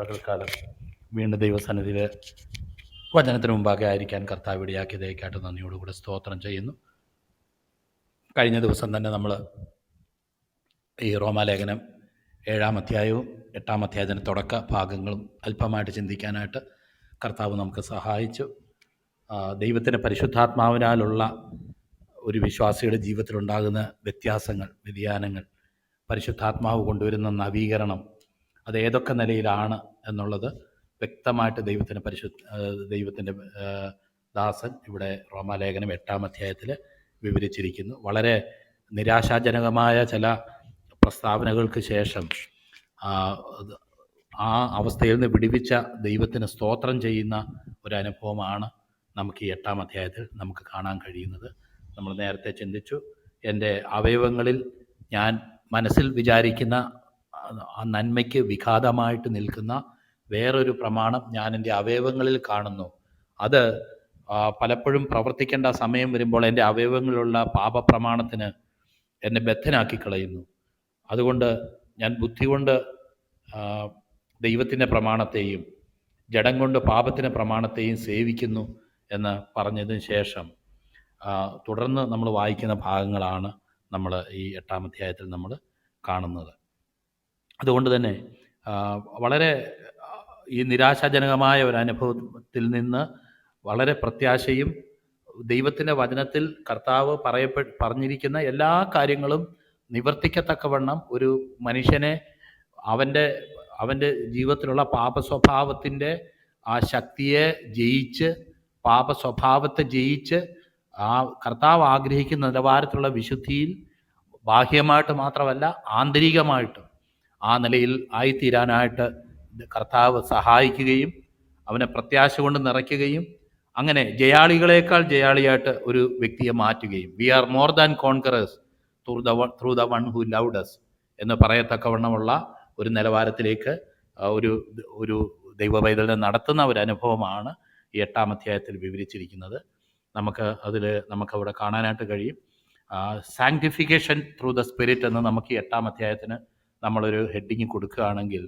പകൽക്കാലം വീണ്ടും ദൈവസന്നിധിയിൽ വചനത്തിന് മുമ്പാകെ ആയിരിക്കാൻ കർത്താവ് ഇടയാക്കിയതേക്കായിട്ട് നന്ദിയോടുകൂടെ സ്തോത്രം ചെയ്യുന്നു. കഴിഞ്ഞ ദിവസം തന്നെ നമ്മൾ ഈ റോമാലേഖനം 7-ാം അധ്യായവും 8-ാം അധ്യായത്തിൻ്റെ തുടക്ക ഭാഗങ്ങളും അല്പമായിട്ട് ചിന്തിക്കാനായിട്ട് കർത്താവ് നമുക്ക് സഹായിച്ചു. ദൈവത്തിൻ്റെ പരിശുദ്ധാത്മാവിനാലുള്ള ഒരു വിശ്വാസിയുടെ ജീവിതത്തിലുണ്ടാകുന്ന വ്യത്യാസങ്ങൾ, വ്യതിയാനങ്ങൾ, പരിശുദ്ധാത്മാവ് കൊണ്ടുവരുന്ന നവീകരണം, അത് ഏതൊക്കെ നിലയിലാണ് എന്നുള്ളത് വ്യക്തമായിട്ട് ദൈവത്തിൻ്റെ ദാസൻ ഇവിടെ റോമാലേഖനം 8-ാം അധ്യായത്തിൽ വിവരിച്ചിരിക്കുന്നു. വളരെ നിരാശാജനകമായ ചില പ്രസ്താവനകൾക്ക് ശേഷം ആ അവസ്ഥയിൽ നിന്ന് വിടുവിച്ച ദൈവത്തിന് സ്തോത്രം ചെയ്യുന്ന ഒരനുഭവമാണ് നമുക്ക് ഈ 8-ാം അധ്യായത്തിൽ നമുക്ക് കാണാൻ കഴിയുന്നത്. നമ്മൾ നേരത്തെ ചിന്തിച്ചു, എൻ്റെ അവയവങ്ങളിൽ ഞാൻ മനസ്സിൽ വിചാരിക്കുന്ന ആ നന്മയ്ക്ക് വിഘാതമായിട്ട് നിൽക്കുന്ന വേറൊരു പ്രമാണം ഞാൻ എൻ്റെ അവയവങ്ങളിൽ കാണുന്നു. അത് പലപ്പോഴും പ്രവർത്തിക്കേണ്ട സമയം വരുമ്പോൾ എൻ്റെ അവയവങ്ങളിലുള്ള പാപപ്രമാണത്തിന് എന്നെ ബദ്ധനാക്കി കളയുന്നു. അതുകൊണ്ട് ഞാൻ ബുദ്ധി കൊണ്ട് ദൈവത്തിൻ്റെ പ്രമാണത്തെയും ജഡം കൊണ്ട് പാപത്തിൻ്റെ പ്രമാണത്തെയും സേവിക്കുന്നു എന്ന് പറഞ്ഞതിന് ശേഷം തുടർന്ന് നമ്മൾ വായിക്കുന്ന ഭാഗങ്ങളാണ് നമ്മൾ ഈ 8-ാം അധ്യായത്തിൽ നമ്മൾ കാണുന്നത്. അതുകൊണ്ട് തന്നെ വളരെ ഈ നിരാശാജനകമായ ഒരു അനുഭവത്തിൽ നിന്ന് വളരെ പ്രത്യാശയും ദൈവത്തിൻ്റെ വചനത്തിൽ കർത്താവ് പറഞ്ഞിരിക്കുന്ന എല്ലാ കാര്യങ്ങളും നിവർത്തിക്കത്തക്കവണ്ണം ഒരു മനുഷ്യനെ അവൻ്റെ ജീവിതത്തിലുള്ള പാപസ്വഭാവത്തിൻ്റെ ആ ശക്തിയെ ജയിച്ച്, പാപസ്വഭാവത്തെ ജയിച്ച് ആ കർത്താവ് ആഗ്രഹിക്കുന്ന നിലവാരത്തിലുള്ള വിശുദ്ധിയിൽ ബാഹ്യമായിട്ട് മാത്രമല്ല ആന്തരികമായിട്ടും ആ നിലയിൽ ആയിത്തീരാനായിട്ട് കർത്താവ് സഹായിക്കുകയും അവനെ പ്രത്യാശ കൊണ്ട് നിറയ്ക്കുകയും അങ്ങനെ ജയാളികളേക്കാൾ ജയാളിയായിട്ട് ഒരു വ്യക്തിയെ മാറ്റുകയും we are more than conquerors through the one who loved us എന്ന് പറയത്തക്കവണ്ണമുള്ള ഒരു നിലവാരത്തിലേക്ക് ഒരു ദൈവപൈതലിനെ നടത്തുന്ന ഒരു അനുഭവമാണ് ഈ 8-ാം അധ്യായത്തിൽ വിവരിച്ചിരിക്കുന്നത്. നമുക്കവിടെ കാണാനായിട്ട് കഴിയും. സാങ്ക്ടിഫിക്കേഷൻ ത്രൂ ദ സ്പിരിറ്റ് എന്ന് നമുക്ക് ഈ 8-ാം അധ്യായത്തിന് നമ്മളൊരു ഹെഡിങ് കൊടുക്കുകയാണെങ്കിൽ,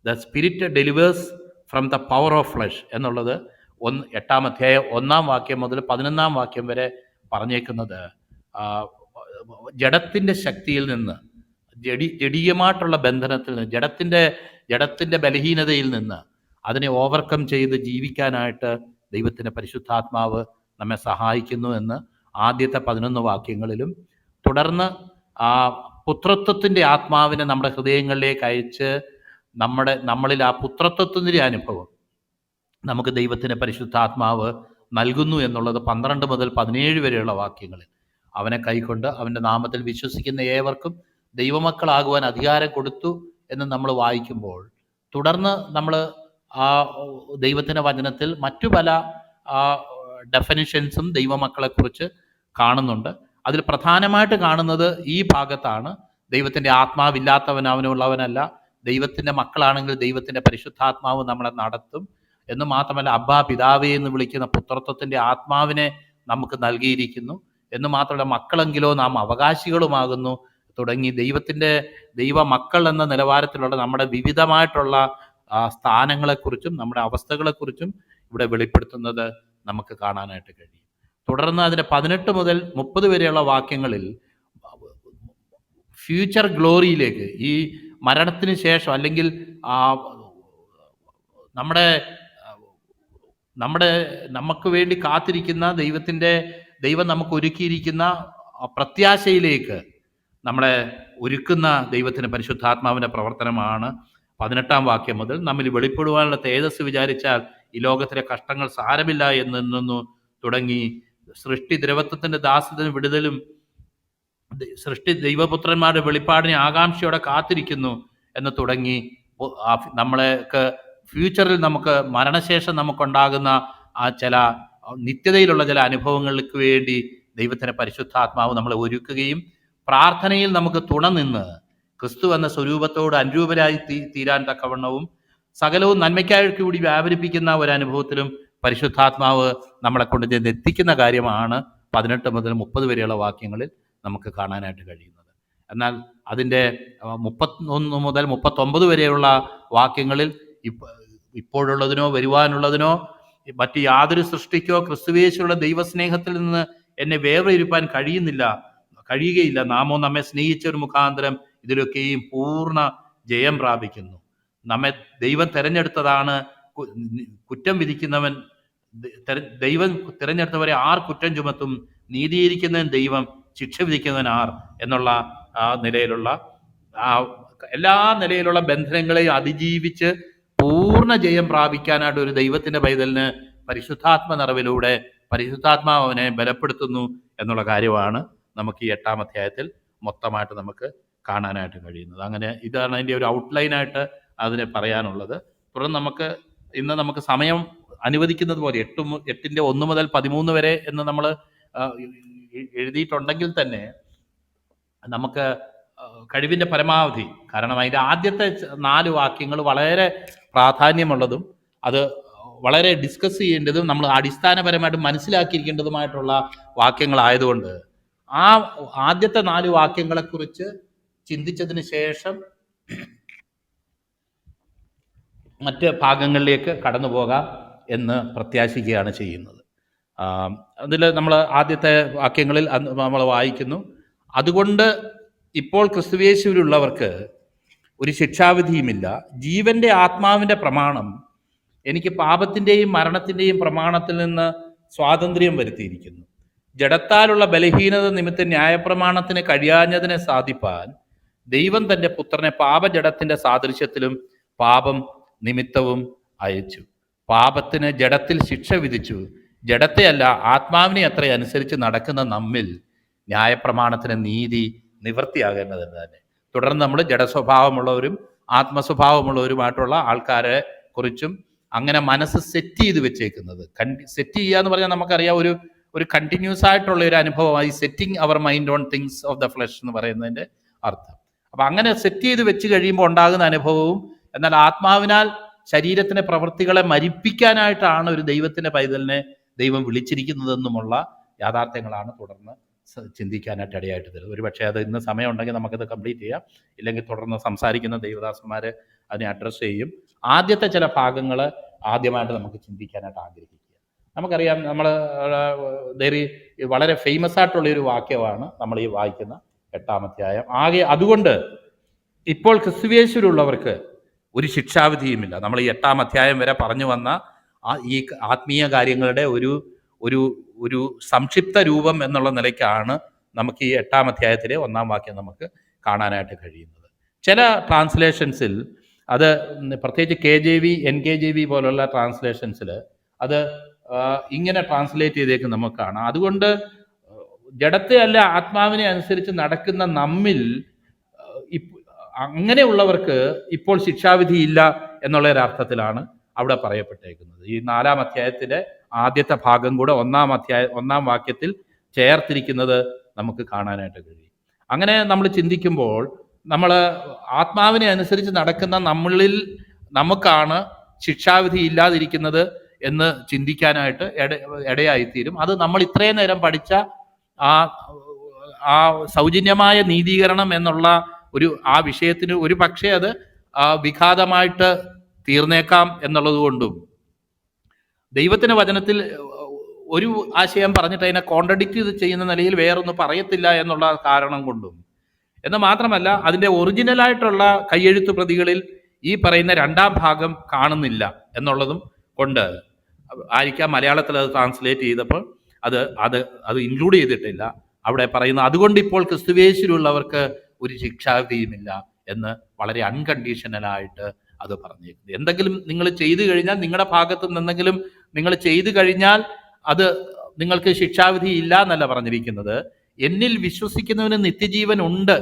the spirit delivers from the power of flush എന്നുള്ളത് 8-ാം അധ്യായം 1-ാം വാക്യം മുതൽ 11-ാം വാക്യം വരെ പറഞ്ഞേക്കുന്നത് ജഡത്തിൻ്റെ ശക്തിയിൽ നിന്ന്, ജഡീയമായിട്ടുള്ള ബന്ധനത്തിൽ നിന്ന്, ജഡത്തിൻ്റെ ബലഹീനതയിൽ നിന്ന് അതിനെ ഓവർകം ചെയ്ത് ജീവിക്കാനായിട്ട് ദൈവത്തിൻ്റെ പരിശുദ്ധാത്മാവ് നമ്മെ സഹായിക്കുന്നു എന്ന് ആദ്യത്തെ 11 വാക്യങ്ങളിലും, തുടർന്ന് പുത്രത്വത്തിൻ്റെ ആത്മാവിനെ നമ്മുടെ ഹൃദയങ്ങളിലേക്ക് അയച്ച് നമ്മളിൽ ആ പുത്രത്വത്തിൻ്റെ അനുഭവം നമുക്ക് ദൈവത്തിൻ്റെ പരിശുദ്ധാത്മാവ് നൽകുന്നു എന്നുള്ളത് 12 മുതൽ 17 വരെയുള്ള വാക്യങ്ങളിൽ, അവനെ കൈക്കൊണ്ട് അവൻ്റെ നാമത്തിൽ വിശ്വസിക്കുന്ന ഏവർക്കും ദൈവമക്കളാകുവാൻ അധികാരം കൊടുത്തു എന്ന് നമ്മൾ വായിക്കുമ്പോൾ, തുടർന്ന് നമ്മൾ ആ ദൈവത്തിൻ്റെ വചനത്തിൽ മറ്റു പല ഡെഫിനിഷൻസും ദൈവമക്കളെക്കുറിച്ച് കാണുന്നുണ്ട്. അതിൽ പ്രധാനമായിട്ട് കാണുന്നത് ഈ ഭാഗത്താണ്. ദൈവത്തിൻ്റെ ആത്മാവില്ലാത്തവൻ അവനുള്ളവനല്ല, ദൈവത്തിൻ്റെ മക്കളാണെങ്കിൽ ദൈവത്തിൻ്റെ പരിശുദ്ധാത്മാവ് നമ്മളെ നടത്തും എന്ന് മാത്രമല്ല, അബ്ബാ പിതാവേ എന്ന് വിളിക്കുന്ന പുത്രത്വത്തിൻ്റെ ആത്മാവിനെ നമുക്ക് നൽകിയിരിക്കുന്നു എന്ന് മാത്രമല്ല, മക്കളെങ്കിലോ നാം അവകാശികളുമാകുന്നു തുടങ്ങി ദൈവ മക്കൾ എന്ന നിലവാരത്തിലുള്ള നമ്മുടെ വിവിധമായിട്ടുള്ള സ്ഥാനങ്ങളെക്കുറിച്ചും നമ്മുടെ അവസ്ഥകളെക്കുറിച്ചും ഇവിടെ വെളിപ്പെടുത്തുന്നത് നമുക്ക് കാണാനായിട്ട് കഴിയും. തുടർന്ന് അതിൻ്റെ 18 മുതൽ 30 വരെയുള്ള വാക്യങ്ങളിൽ ഫ്യൂച്ചർ ഗ്ലോറിയിലേക്ക്, ഈ മരണത്തിന് ശേഷം അല്ലെങ്കിൽ നമുക്ക് വേണ്ടി കാത്തിരിക്കുന്ന ദൈവം നമുക്ക് ഒരുക്കിയിരിക്കുന്ന പ്രത്യാശയിലേക്ക് നമ്മളെ ഒരുക്കുന്ന ദൈവത്തിൻ്റെ പരിശുദ്ധാത്മാവിൻ്റെ പ്രവർത്തനമാണ് 18-ാം വാക്യം മുതൽ. നമ്മിൽ വെളിപ്പെടുവാനുള്ള തേജസ് വിചാരിച്ചാൽ ഈ ലോകത്തിലെ കഷ്ടങ്ങൾ സാരമില്ല എന്ന് തുടങ്ങി, സൃഷ്ടി ദ്രവത്വത്തിൻ്റെ ദാസ്യത്തിന് വിടുതലും സൃഷ്ടി ദൈവപുത്രന്മാരുടെ വെളിപ്പാടിനെ ആകാംക്ഷയോടെ കാത്തിരിക്കുന്നു എന്ന് തുടങ്ങി, നമ്മളെയൊക്കെ ഫ്യൂച്ചറിൽ നമുക്ക് മരണശേഷം നമുക്കുണ്ടാകുന്ന ആ ചില നിത്യതയിലുള്ള ചില അനുഭവങ്ങൾക്ക് വേണ്ടി ദൈവത്തിൻ്റെ പരിശുദ്ധാത്മാവ് നമ്മളെ ഒരുക്കുകയും പ്രാർത്ഥനയിൽ നമുക്ക് തുണ നിന്ന് ക്രിസ്തു എന്ന സ്വരൂപത്തോട് അനുരൂപരായി തീരാൻ തക്കവണ്ണവും സകലവും നന്മയ്ക്കായി കൂടി വ്യാപരിപ്പിക്കുന്ന ഒരനുഭവത്തിലും പരിശുദ്ധാത്മാവ് നമ്മളെ കൊണ്ട് എത്തിക്കുന്ന കാര്യമാണ് 18 മുതൽ 30 വരെയുള്ള വാക്യങ്ങളിൽ നമുക്ക് കാണാനായിട്ട് കഴിയുന്നത്. എന്നാൽ അതിൻ്റെ 31 മുതൽ 39 വരെയുള്ള വാക്യങ്ങളിൽ ഇപ്പോഴുള്ളതിനോ വരുവാനുള്ളതിനോ മറ്റ് യാതൊരു സൃഷ്ടിക്കോ ക്രിസ്തുവേശുള്ള ദൈവസ്നേഹത്തിൽ നിന്ന് എന്നെ വേർതിരിപ്പാൻ കഴിയുകയില്ല. നാമോ നമ്മെ സ്നേഹിച്ചൊരു മുഖാന്തരം ഇതിലൊക്കെയും പൂർണ്ണ ജയം പ്രാപിക്കുന്നു. നമ്മെ ദൈവം തിരഞ്ഞെടുത്തതാണ്. കുറ്റം വിധിക്കുന്നവൻ ദൈവം തിരഞ്ഞെടുത്തവരെ ആർ കുറ്റം ചുമത്തും? നീതീകരിക്കുന്നവൻ ദൈവം, ശിക്ഷ വിധിക്കുന്നവൻ ആർ എന്നുള്ള ആ നിലയിലുള്ള എല്ലാ നിലയിലുള്ള ബന്ധനങ്ങളെയും അതിജീവിച്ച് പൂർണ്ണ ജയം പ്രാപിക്കാനായിട്ട് ഒരു ദൈവത്തിന്റെ പൈതലിന് പരിശുദ്ധാത്മ നിറവിലൂടെ പരിശുദ്ധാത്മാവിനെ ബലപ്പെടുത്തുന്നു എന്നുള്ള കാര്യമാണ് നമുക്ക് ഈ 8-ാം അധ്യായത്തിൽ മൊത്തമായിട്ട് നമുക്ക് കാണാനായിട്ട് കഴിയുന്നത്. അങ്ങനെ ഇതാണ് അതിൻ്റെ ഒരു ഔട്ട്ലൈനായിട്ട് അതിനെ പറയാനുള്ളത്. തുടർന്ന് നമുക്ക് സമയം അനുവദിക്കുന്നത് പോലെ 8-ന്റെ 1 മുതൽ 13 വരെ എന്ന് നമ്മൾ എഴുതിയിട്ടുണ്ടെങ്കിൽ തന്നെ നമുക്ക് കഴിവിൻ്റെ പരമാവധി, കാരണം അതിൻ്റെ ആദ്യത്തെ 4 വാക്യങ്ങൾ വളരെ പ്രാധാന്യമുള്ളതും അത് വളരെ ഡിസ്കസ് ചെയ്യേണ്ടതും നമ്മൾ അടിസ്ഥാനപരമായിട്ട് മനസ്സിലാക്കിയിരിക്കേണ്ടതുമായിട്ടുള്ള വാക്യങ്ങളായതുകൊണ്ട് ആ ആദ്യത്തെ 4 വാക്യങ്ങളെക്കുറിച്ച് ചിന്തിച്ചതിന് ശേഷം മറ്റ് ഭാഗങ്ങളിലേക്ക് കടന്നു പോകാം എന്ന് പ്രത്യാശിക്കുകയാണ് ചെയ്യുന്നത്. അതിൽ നമ്മൾ ആദ്യത്തെ വാക്യങ്ങളിൽ നമ്മൾ വായിക്കുന്നു, അതുകൊണ്ട് ഇപ്പോൾ ക്രിസ്തുയേശുവിലുള്ളവർക്ക് ഒരു ശിക്ഷാവിധിയുമില്ല. ജീവന്റെ ആത്മാവിൻ്റെ പ്രമാണം എനിക്ക് പാപത്തിൻ്റെയും മരണത്തിൻ്റെയും പ്രമാണത്തിൽ നിന്ന് സ്വാതന്ത്ര്യം വരുത്തിയിരിക്കുന്നു. ജഡത്താലുള്ള ബലഹീനത നിമിത്തം ന്യായപ്രമാണത്തിന് കഴിയാഞ്ഞതിനെ സാധിപ്പാൻ ദൈവം തൻ്റെ പുത്രനെ പാപജഡത്തിൻ്റെ സാദൃശ്യത്തിലും പാപം നിമിത്തവും അയച്ചു. പാപത്തിന് ജഡത്തിൽ ശിക്ഷ വിധിച്ചു. ജഡത്തെയല്ല ആത്മാവിനെ അത്ര അനുസരിച്ച് നടക്കുന്ന നമ്മിൽ ന്യായപ്രമാണത്തിന് നീതി നിവൃത്തിയാകേണ്ടത് തന്നെ. തുടർന്ന് നമ്മൾ ജഡസ്വഭാവമുള്ളവരും ആത്മസ്വഭാവമുള്ളവരുമായിട്ടുള്ള ആൾക്കാരെ കുറിച്ചും അങ്ങനെ മനസ്സ് സെറ്റ് ചെയ്ത് വെച്ചേക്കുന്നത്. സെറ്റ് ചെയ്യുക എന്ന് പറഞ്ഞാൽ നമുക്കറിയാം, ഒരു കണ്ടിന്യൂസ് ആയിട്ടുള്ള ഒരു അനുഭവമായി setting our mind on things of the flesh എന്ന് പറയുന്നതിൻ്റെ അർത്ഥം. അപ്പം അങ്ങനെ സെറ്റ് ചെയ്ത് വെച്ച് കഴിയുമ്പോൾ ഉണ്ടാകുന്ന അനുഭവവും, എന്നാൽ ആത്മാവിനാൽ ശരീരത്തിൻ്റെ പ്രവൃത്തികളെ മരിപ്പിക്കാനായിട്ടാണ് ഒരു ദൈവത്തിൻ്റെ പൈതലിനെ ദൈവം വിളിച്ചിരിക്കുന്നതെന്നുമുള്ള യാഥാർത്ഥ്യങ്ങളാണ് തുടർന്ന് ചിന്തിക്കാനായിട്ട് ഇടയായിട്ട് തരുന്നത്. ഒരു പക്ഷേ അത് ഇന്ന് സമയമുണ്ടെങ്കിൽ നമുക്കത് കംപ്ലീറ്റ് ചെയ്യാം, ഇല്ലെങ്കിൽ തുടർന്ന് സംസാരിക്കുന്ന ദൈവദാസന്മാർ അതിനെ അഡ്രസ്സ് ചെയ്യും. ആദ്യത്തെ ചില ഭാഗങ്ങൾ ആദ്യമായിട്ട് നമുക്ക് ചിന്തിക്കാനായിട്ട് ആഗ്രഹിക്കുക. നമുക്കറിയാം, നമ്മൾ വളരെ ഫേമസ് ആയിട്ടുള്ളൊരു വാക്യമാണ് നമ്മൾ ഈ വായിക്കുന്ന 8-ാം അധ്യായം. അതുകൊണ്ട് ഇപ്പോൾ ക്രിസ്തുയേശുവിലുള്ളവർക്ക് ഒരു ശിക്ഷാവിധിയുമില്ല. നമ്മൾ ഈ 8-ാം അധ്യായം വരെ പറഞ്ഞു വന്ന ഈ ആത്മീയ കാര്യങ്ങളുടെ ഒരു സംക്ഷിപ്ത രൂപം എന്നുള്ള നിലയ്ക്കാണ് നമുക്ക് ഈ 8-ാം അധ്യായത്തിലെ 1-ാം വാക്യം നമുക്ക് കാണാനായിട്ട് കഴിയുന്നത്. ചില ട്രാൻസ്ലേഷൻസിൽ അത്, പ്രത്യേകിച്ച് KJV, NKJV പോലുള്ള ട്രാൻസ്ലേഷൻസിൽ അത് ഇങ്ങനെ ട്രാൻസ്ലേറ്റ് ചെയ്തേക്ക് നമുക്ക് കാണാം. അതുകൊണ്ട് ജഡത്തെ അല്ല ആത്മാവിനെ അനുസരിച്ച് നടക്കുന്ന നമ്മിൽ അങ്ങനെയുള്ളവർക്ക് ഇപ്പോൾ ശിക്ഷാവിധി ഇല്ല എന്നുള്ളൊരർത്ഥത്തിലാണ് അവിടെ പറയപ്പെട്ടേക്കുന്നത്. ഈ 4-ാം അധ്യായത്തിലെ ആദ്യത്തെ ഭാഗം കൂടെ 1-ാം വാക്യത്തിൽ ചേർത്തിരിക്കുന്നത് നമുക്ക് കാണാനായിട്ട് കഴിയും. അങ്ങനെ നമ്മൾ ചിന്തിക്കുമ്പോൾ നമ്മൾ ആത്മാവിനെ അനുസരിച്ച് നടക്കുന്ന നമ്മളിൽ നമുക്കാണ് ശിക്ഷാവിധി ഇല്ലാതിരിക്കുന്നത് എന്ന് ചിന്തിക്കാനായിട്ട് ഇടയായിത്തീരും. അത് നമ്മൾ ഇത്രയും നേരം പഠിച്ച ആ സൗജന്യമായ നീതീകരണം എന്നുള്ള ആ വിഷയത്തിന് ഒരു പക്ഷേ അത് വിഘാതമായിട്ട് തീർന്നേക്കാം എന്നുള്ളത് കൊണ്ടും, ദൈവത്തിൻ്റെ വചനത്തിൽ ഒരു ആശയം പറഞ്ഞിട്ട് അതിനെ കോൺട്രഡിക്റ്റ് ചെയ്യുന്ന നിലയിൽ വേറൊന്നും പറയത്തില്ല എന്നുള്ള കാരണം കൊണ്ടും, എന്ന് മാത്രമല്ല അതിൻ്റെ ഒറിജിനലായിട്ടുള്ള കയ്യെഴുത്ത് പ്രതികളിൽ ഈ പറയുന്ന 2-ാം ഭാഗം കാണുന്നില്ല എന്നുള്ളതും കൊണ്ട് ആയിരിക്കാം മലയാളത്തിൽ അത് ട്രാൻസ്ലേറ്റ് ചെയ്തപ്പോൾ അത് ഇൻക്ലൂഡ് ചെയ്തിട്ടില്ല. അവിടെ പറയുന്ന അതുകൊണ്ട് ഇപ്പോൾ ക്രിസ്തുയേശുവിലുള്ളവർക്ക് ഒരു ശിക്ഷാവിധിയുമില്ല എന്ന് വളരെ അൺകണ്ടീഷണലായിട്ട് അത് പറഞ്ഞേക്കുന്നത്. എന്തെങ്കിലും നിങ്ങൾ ചെയ്തു കഴിഞ്ഞാൽ, നിങ്ങളുടെ ഭാഗത്തു നിന്നെങ്കിലും നിങ്ങൾ ചെയ്തു കഴിഞ്ഞാൽ അത് നിങ്ങൾക്ക് ശിക്ഷാവിധി ഇല്ല എന്നല്ല പറഞ്ഞിരിക്കുന്നത്. എന്നിൽ വിശ്വസിക്കുന്നവന് നിത്യജീവൻ ഉണ്ട്,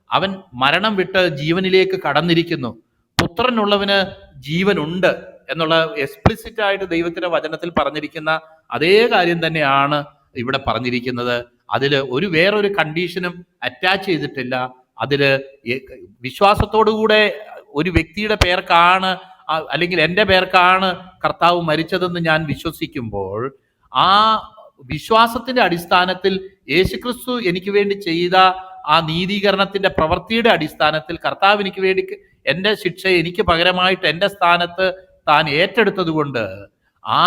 അവൻ മരണം വിട്ട് ജീവനിലേക്ക് കടന്നിരിക്കുന്നു, പുത്രനുള്ളവന് ജീവനുണ്ട് എന്നുള്ള എക്സ്പ്ലിസിറ്റ് ആയിട്ട് ദൈവത്തിന്റെ വചനത്തിൽ പറഞ്ഞിരിക്കുന്ന അതേ കാര്യം തന്നെയാണ് ഇവിടെ പറഞ്ഞിരിക്കുന്നത്. അതിൽ വേറൊരു കണ്ടീഷനും അറ്റാച്ച് ചെയ്തിട്ടില്ല. അതിൽ വിശ്വാസത്തോടുകൂടെ ഒരു വ്യക്തിയുടെ പേർക്കാണ്, അല്ലെങ്കിൽ എൻ്റെ പേർക്കാണ് കർത്താവ് മരിച്ചതെന്ന് ഞാൻ വിശ്വസിക്കുമ്പോൾ, ആ വിശ്വാസത്തിന്റെ അടിസ്ഥാനത്തിൽ യേശുക്രിസ്തു എനിക്ക് വേണ്ടി ചെയ്ത ആ നീതീകരണത്തിന്റെ പ്രവൃത്തിയുടെ അടിസ്ഥാനത്തിൽ കർത്താവ് എനിക്ക് വേണ്ടി എൻ്റെ ശിക്ഷ എനിക്ക് പകരമായിട്ട് എൻ്റെ സ്ഥാനത്ത് താൻ ഏറ്റെടുത്തത് കൊണ്ട് ആ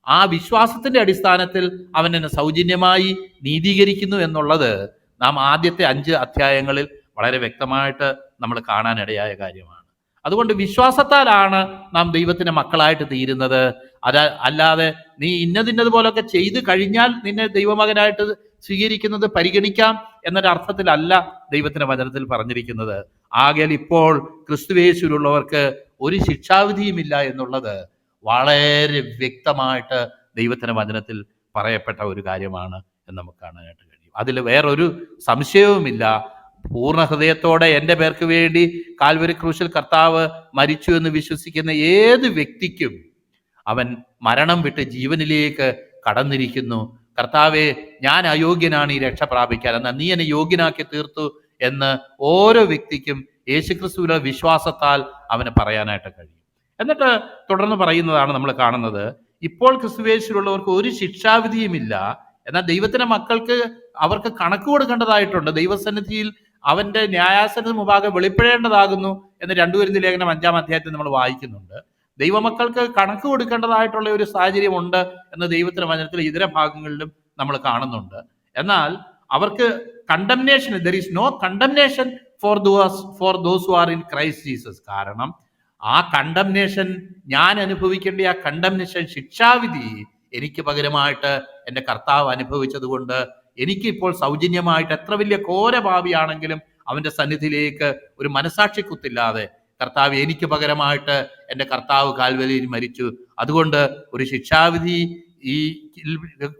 ആ വിശ്വാസത്തിന്റെ അടിസ്ഥാനത്തിൽ അവൻ എന്നെ സൗജന്യമായി നീതീകരിക്കുന്നു എന്നുള്ളത് നാം ആദ്യത്തെ 5 അധ്യായങ്ങളിൽ വളരെ വ്യക്തമായിട്ട് നമ്മൾ കാണാനിടയായ കാര്യമാണ്. അതുകൊണ്ട് വിശ്വാസത്താലാണ് നാം ദൈവത്തിന്റെ മക്കളായിട്ട് തീരുന്നത്. അല്ലാതെ നീ ഇന്നതുപോലൊക്കെ ചെയ്തു കഴിഞ്ഞാൽ നിന്നെ ദൈവമകനായിട്ട് സ്വീകരിക്കുന്നത് പരിഗണിക്കാം എന്നൊരർത്ഥത്തിലല്ല ദൈവത്തിന്റെ വചനത്തിൽ പറഞ്ഞിരിക്കുന്നത്. ആകയാൽ ഇപ്പോൾ ക്രിസ്തുയേശുവിലുള്ളവർക്ക് ഒരു ശിക്ഷാവിധിയുമില്ല എന്നുള്ളത് വളരെ വ്യക്തമായിട്ട് ദൈവത്തിന്റെ വചനത്തിൽ പറയപ്പെട്ട ഒരു കാര്യമാണ് എന്ന് നമുക്ക് കാണാനായിട്ട് കഴിയും. അതിൽ വേറൊരു സംശയവുമില്ല. പൂർണ്ണ ഹൃദയത്തോടെ എൻ്റെ പേർക്ക് വേണ്ടി കാൽവരി ക്രൂശിൽ കർത്താവ് മരിച്ചു എന്ന് വിശ്വസിക്കുന്ന ഏത് വ്യക്തിക്കും അവൻ മരണം വിട്ട് ജീവനിലേക്ക് കടന്നിരിക്കുന്നു. കർത്താവെ, ഞാൻ അയോഗ്യനാണ് ഈ രക്ഷ പ്രാപിക്കാൻ, എന്നാൽ നീ എന്നെ യോഗ്യനാക്കി തീർത്തു എന്ന് ഓരോ വ്യക്തിക്കും യേശുക്രിസ്തുവിലെ വിശ്വാസത്താൽ അവന് പറയാനായിട്ട് കഴിയും. എന്നിട്ട് തുടർന്ന് പറയുന്നതാണ് നമ്മൾ കാണുന്നത്, ഇപ്പോൾ ക്രിസ്തുയേശുവിലുള്ളവർക്ക് ഒരു ശിക്ഷാവിധിയുമില്ല, എന്നാൽ ദൈവത്തിന്റെ മക്കൾക്ക് അവർക്ക് കണക്ക് കൊടുക്കേണ്ടതായിട്ടുണ്ട്. ദൈവസന്നിധിയിൽ അവന്റെ ന്യായാസനത്തിന് മുമ്പാകെ വെളിപ്പെടേണ്ടതാകുന്നു എന്ന് 2 കൊരിന്ത്യർ ലേഖനം 5-ാം അധ്യായത്തിൽ നമ്മൾ വായിക്കുന്നുണ്ട്. ദൈവമക്കൾക്ക് കണക്ക് കൊടുക്കേണ്ടതായിട്ടുള്ള ഒരു സാഹചര്യമുണ്ട് എന്ന് ദൈവത്തിന്റെ വചനത്തിൽ ഇതര ഭാഗങ്ങളിലും നമ്മൾ കാണുന്നുണ്ട്. എന്നാൽ അവർക്ക് condemnation, there is no condemnation for those who are in Christ Jesus. കാരണം ആ കണ്ടംനേഷൻ, ഞാൻ അനുഭവിക്കേണ്ട ആ കണ്ടംനേഷൻ, ശിക്ഷാവിധി എനിക്ക് പകരമായിട്ട് എൻ്റെ കർത്താവ് അനുഭവിച്ചത് കൊണ്ട് എനിക്കിപ്പോൾ സൗജന്യമായിട്ട് എത്ര വലിയ ഘോരഭാവിയാണെങ്കിലും അവന്റെ സന്നിധിയിലേക്ക് ഒരു മനസാക്ഷി കുത്തില്ലാതെ കർത്താവ് എനിക്ക് പകരമായിട്ട് എൻ്റെ കർത്താവ് കാൽവരിയിൽ മരിച്ചു. അതുകൊണ്ട് ഒരു ശിക്ഷാവിധി ഈ